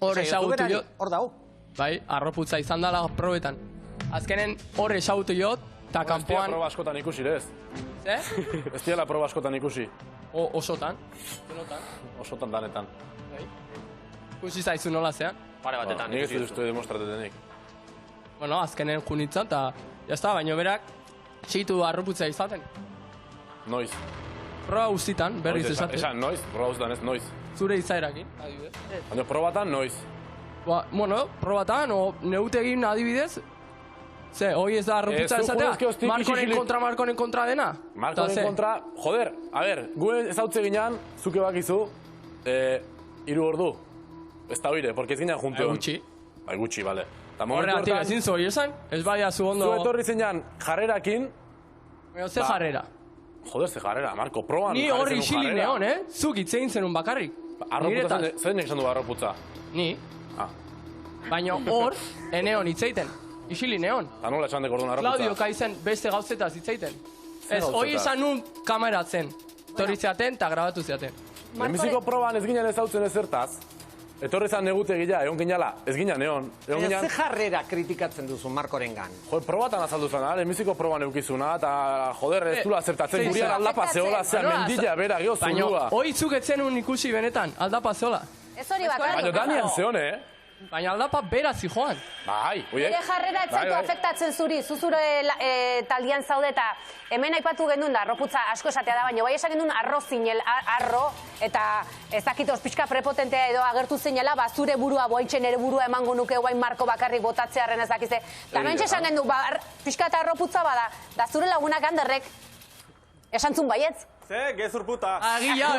hor ezagutu jot. Hor dau? Bai, arroputza izan dela probetan. Azkenen hor ezagutu jot, eta kanpoan... Ez dira proba askotan ikusi, ez? Ze? Ez dira proba askotan ikusi. Osotan. Osotan danetan. Ikusi zaizu nola zean? Pare batetan ikusi duzu. Nik ez dut demostratetenik. Bueno, azkenen junitzen, eta jazta, baino berak txitu arroputza izaten. Noiz? Proba guztitan, berriz esate. Esan, noiz, proba guztitan ez, noiz. Zure izaerakin, adibidez. Baina probatan, noiz. Bueno, probatan, o neutegin adibidez, ze, hoi ez da arroputza esatea, Markonen kontra dena? Markonen kontra, joder, a ber, gu ezautze ginean, zuke bakizu, 3 ordu. Ez da oire, porque ez ginean juntu. Gutxi. Bai, gutxi, bale. Horregatik ezin zoi esan, ez baia zu ondo... Zu etorri zinean jarrerakin... Ze jarrera? Joder, ze jarrera, Marko, proban ni horri isilik neon, Zuk itzein zenun bakarrik. Arroputza, zen esan du arroputza? Ni. Baina hor, eneon itzeiten. Isili neon. Ta nola esan dekordun arroputza? Claudio kaizen beste gauzetaz itzeiten. Ez, hoi esan nun kameratzen. Torri zeaten eta grabatu zeaten. Lehenbiziko proban ez ginen ezautzen ezertaz. Etorri zan negutegia, egon ginala, ez ginen egon. Ze jarrera kritikatzen duzu Markorengan? Joder, probatan azaldu zana, lehenbiziko proban eukizuna, eta joder, ez dula zertatzen gurian aldapa zehola, zean mendila bera, geho zundua. Baina, hoi zuketzen un ikusi benetan, aldapa zehola. Ez hori bakarrik. Baina Danian zeone, Baina aldapa bera zijoan. Bai, oie. Nire jarrera etzaitu afektatzen zuri, zuzure taldian zaude eta hemen aipatu gendun da, arroputza asko esatea da, baina bai esan gendun arro zinel, arro, eta ez dakit pixka prepotentea edo agertu zinela, zure burua boitxen ere burua emango nuke guain Marko bakarrik botatzearen ez dakizte. Eta nointxe esan gendu, pixka eta arroputza bada, da zure lagunak handerrek esantzun baietz. Ze, gezur puta. Agia,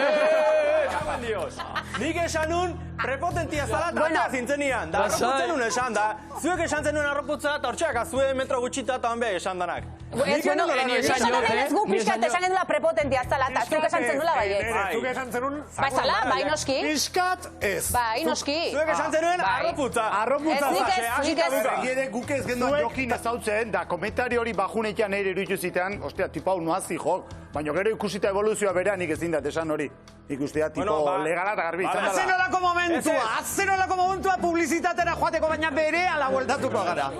Kapan dios. Nik esan nun prepotentia zala eta atea zintzenian. Da arroputzen nun esan da. Zuek esan zenun arroputza eta hortxeak azue metro gutxita eta honbe esan danak. Ez gu pixkat esan gendula prepotentia zala eta zuek esan zenula baiet. Zuek esan zenun... Bai zala, bai noski. Piskat ez. Bai noski. Zuek esan zenuen arroputza. Arroputza Gire guk ez genduan jokin ezautzen, da komentari hori bajunetan ere iruditu zitean, ostia, tipo hau noazi jok. Baina gero ikusita evoluzioa berea nik ezin dat esan hori. Ikustea, tipo legala eta garbi izan dela. Azenolako momentua publizitatera joateko, baina bere ala bueltatuko gara.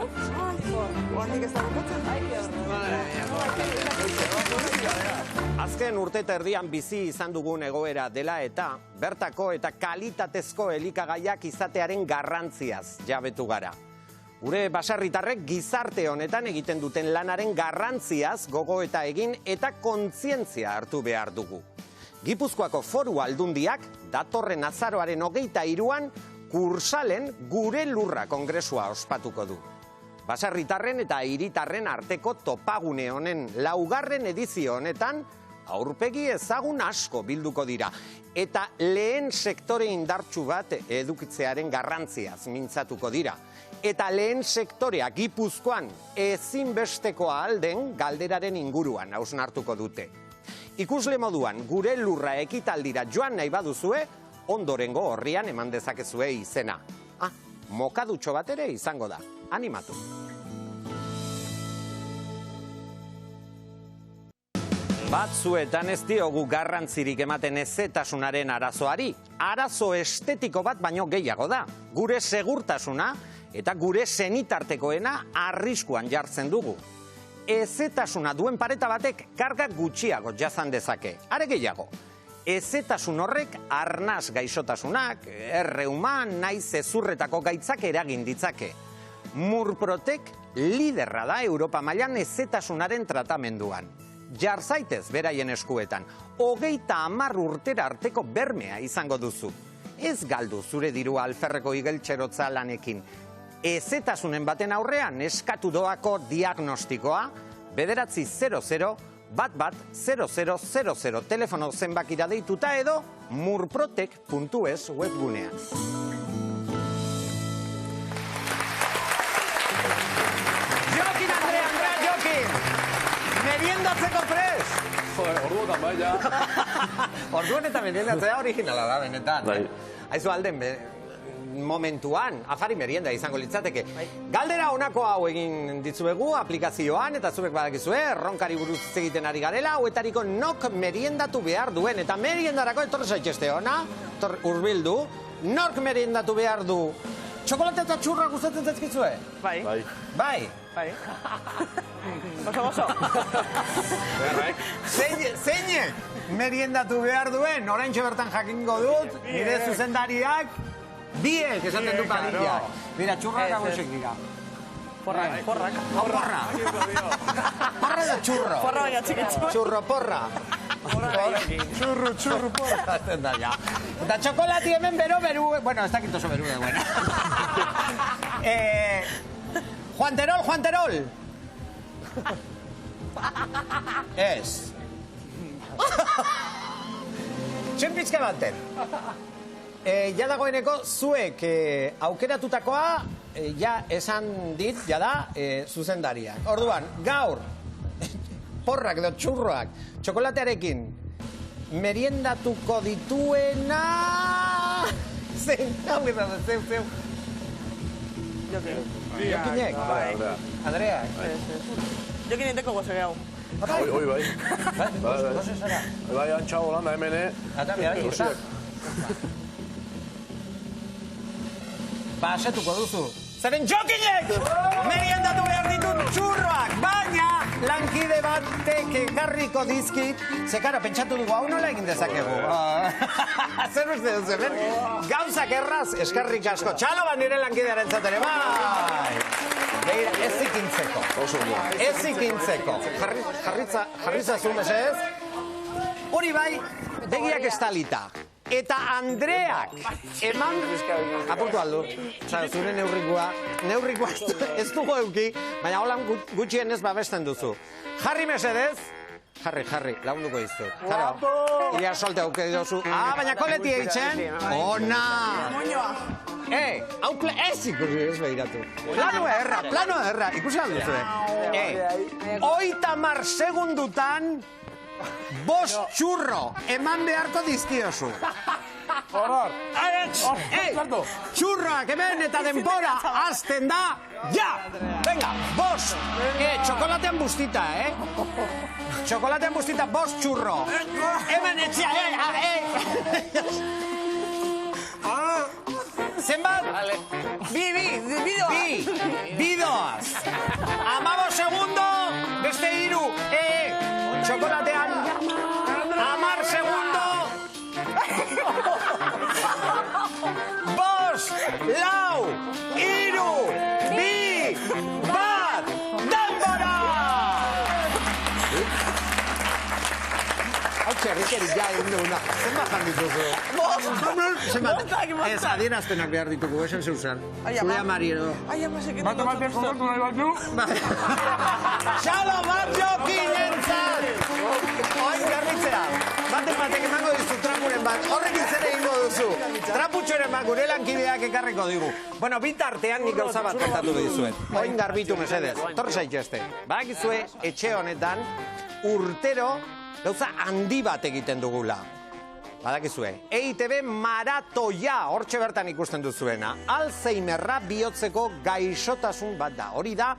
Azken urte eta erdian bizi izan dugun egoera dela eta bertako eta kalitatezko elikagaiak izatearen garrantziaz jabetu gara. Gure baserritarrek gizarte honetan egiten duten lanaren garrantziaz gogo eta egin eta kontzientzia hartu behar dugu. Gipuzkoako Foru Aldundiak datorren azaroaren 23an Kursalen gure lurra kongresua ospatuko du. Baserritarren eta hiritarren arteko topagune honen 4. edizio honetan aurpegi ezagun asko bilduko dira eta lehen sektore indartsu bat edukitzearen garrantziaz mintzatuko dira. Eta lehen sektorea Gipuzkoan ezinbestekoa alden galderaren inguruan hausnartuko dute. Ikusle moduan gure lurra ekitaldira joan nahi baduzue, ondorengo horrian eman dezakezue izena. Mokadutxo bat ere izango da. Animatu. Batzuetan ez diogu garrantzirik ematen ezetasunaren arazoari. Arazo estetiko bat baino gehiago da. Gure segurtasuna eta gure senitartekoena arriskuan jartzen dugu. Ezetasuna duen pareta batek karga gutxiago jazan dezake. Are gehiago, ezetasun horrek arnas gaixotasunak, erreuma, naiz ezurretako gaitzak eragin ditzake. Murprotek liderra da Europa mailan ezetasunaren tratamenduan. Jar zaitez beraien eskuetan, 30 urtera arteko bermea izango duzu. Ez galdu zure dirua alferreko igeltxerotza lanekin. Ezetasunen baten aurrean eskatu doako diagnostikoa, 900-11-0000 telefono zenbakira deituta edo murprotek.es webgunean. Jokin, Andrea, Jokin! Meriendatzeko prest! Joder, orduotan bai, ja. Orduan eta meriendatzea originala da, benetan. Aizu alden, momentuan, afari merienda izango litzateke. Galdera honako hau egin ditzuegu aplikazioan, eta zuek badakizue, ronkari buruz egiten ari garela, hauetariko nok meriendatu behar duen, eta meriendarako etorri zaitxeste ona, urbildu, nork meriendatu behar du. Txokolate eta txurra gustatzen zaizkizue? Bai. Bai? Bai. Oso. Zeinek meriendatu behar duen, oraintxe bertan jakingo dut, nire zuzendariak, biek esaten du padillak. Mira, txurra eta goxek dira. Porrak. Porra da txurro. Porra baina txikitzu. Txurro porra. Txurro porra. Eta txokolati hemen beru, bueno, ez dakit oso beru da, bueno. Juan Terol. Ez. Txenpizke baten. Ja dagoeneko zuek aukeratutakoa ja esan dit, ja da, zuzendariak. Orduan, gaur, porrak edo txurroak, txokolatearekin meriendatuko dituena... Zeu. Jokinek? Andrea? Jokineteko goze gehiago. Oi, bai. Bai, antxau holanda, hemen, Ba, asetuko duzu. Zeren Jokinek meriendatu behar ditut txurroak, baina lankide batek ekarriko dizkit. Zekara, pentsatu dugu, hau nola egin dezakegu. Zer uste duzu, hemen? Gauzak erraz, eskarrik asko. Txalo bat nire lankidearen zatere, bai! Beira, ez ikintzeko. Jarritzazu, mesez. Hori bai, begiak estalita. Eta Andreak eman... Apurtu aldu. Zure neurrikoa ez dugu euki, baina holan gutxien ez babesten duzu. Jarri mesedez. Jarri, lagunduko dizu. Ia solte auke duzu. Baina koleti eitzen. Ona! Ez ikusi ez behiratu. Plano erra. Ikusi alduzu. 30 segundutan 5 txurro eman beharko dizkiozu. Horror. Txurroak hemen eta denbora azten da. Ja! Venga, 5. Txokolatean bustita, Txokolatean bustita 5 txurro. Hemen etxea, Zenbat? Bidoaz. 15 segundo, beste 3. Txokolatean 10 segundo. 5, 4, 3, 2, 1, denbora! Hau txerrikerik ja egin duguna. Zenbat dituzu? Ez, adierazpenak behar ditugu, esan zeuzen. Zure amari edo. Bate, kontortu nahi bat du? Xalo bat Jokinentzat! Oain garbitzea. Batek emango dizu trapuren bat. Horrekin zer egingo duzu. Traputxoren bat gure lankideak ekarriko digu. Bueno, bitartean nik gauza bat kontatu dizuet. Oain garbitu mesedez. Torre zaitxeste. Badakizue etxe honetan urtero gauza handi bat egiten dugula. Badakizue, EITB maratoia, hortxe bertan ikusten duzuena. Alzheimerra bihotzeko gaixotasun bat da. Hori da,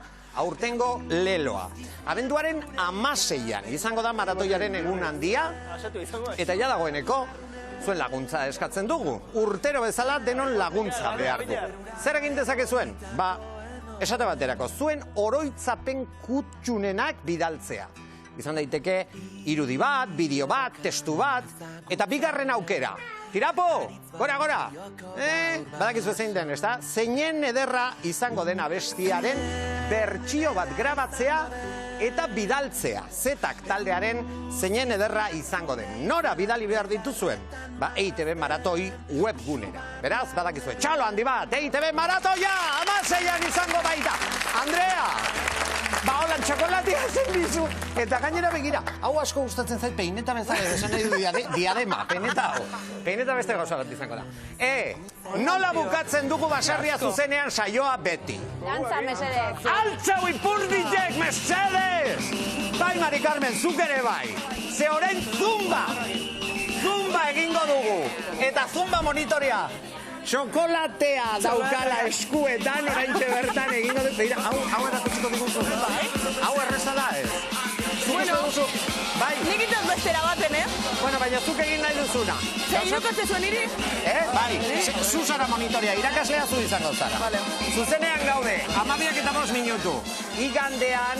aurtengo leloa. Abenduaren 16an izango da maratoiaren egun handia, eta ja dagoeneko zuen laguntza eskatzen dugu. Urtero bezala denon laguntza behar du. Zer egin dezakezuen? Ba, esate baterako, zuen oroitzapen kutxunenak bidaltzea. Izan daiteke irudi bat, bideo bat, testu bat, eta bigarren aukera. Tirapo! Gora! Badakizu zein den, ezta? Zeinen ederra izango den abestiaren bertsio bat grabatzea eta bidaltzea. Zetak taldearen zeinen ederra izango den. Nora bidali behar dituzuen? Ba, EITB Maratoi webgunera. Beraz, badakizu, txalo handi bat, EITB Maratoia! 16an izango baita! Andrea! Ba, holan, txokolatia zen dizu. Eta gainera begira, hau asko gustatzen zait peineta bezala, esan nahi du diadema, peineta hau. Peineta beste gauza bat izango da. Nola bukatzen dugu baserria zuzenean saioa beti? Dantza, mesedez. Altzau ipurditek, mesedez! Bai, Mari Carmen, zuk ere bai. Ze orain zumba egingo dugu. Eta zumba monitorea. Txokolatea daukala eskuetan, oraintxe bertan egingo dut. Beira, hau erakutsiko diguzu. Hau erreza da, ez? Bueno, nik itaz bestera baten, Bueno, baina zuk egin nahi duzuna. Zer irukatze zuen iri? Bai, zu zara monitorea, irakaslea zu izango zara. Zuzenean gaude, 12:05 minutu. Igandean,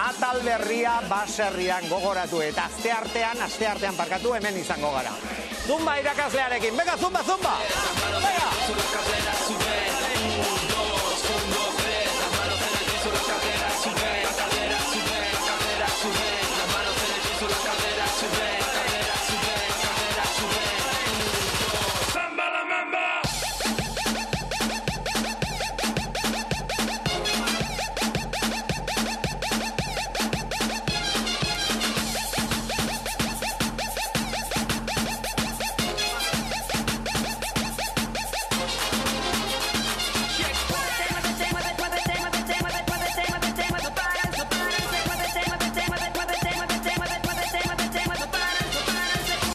atal berria baserrian gogoratu eta asteartean parkatu hemen izango gara. Zumba irakaslearekin, venga, zumba! Venga!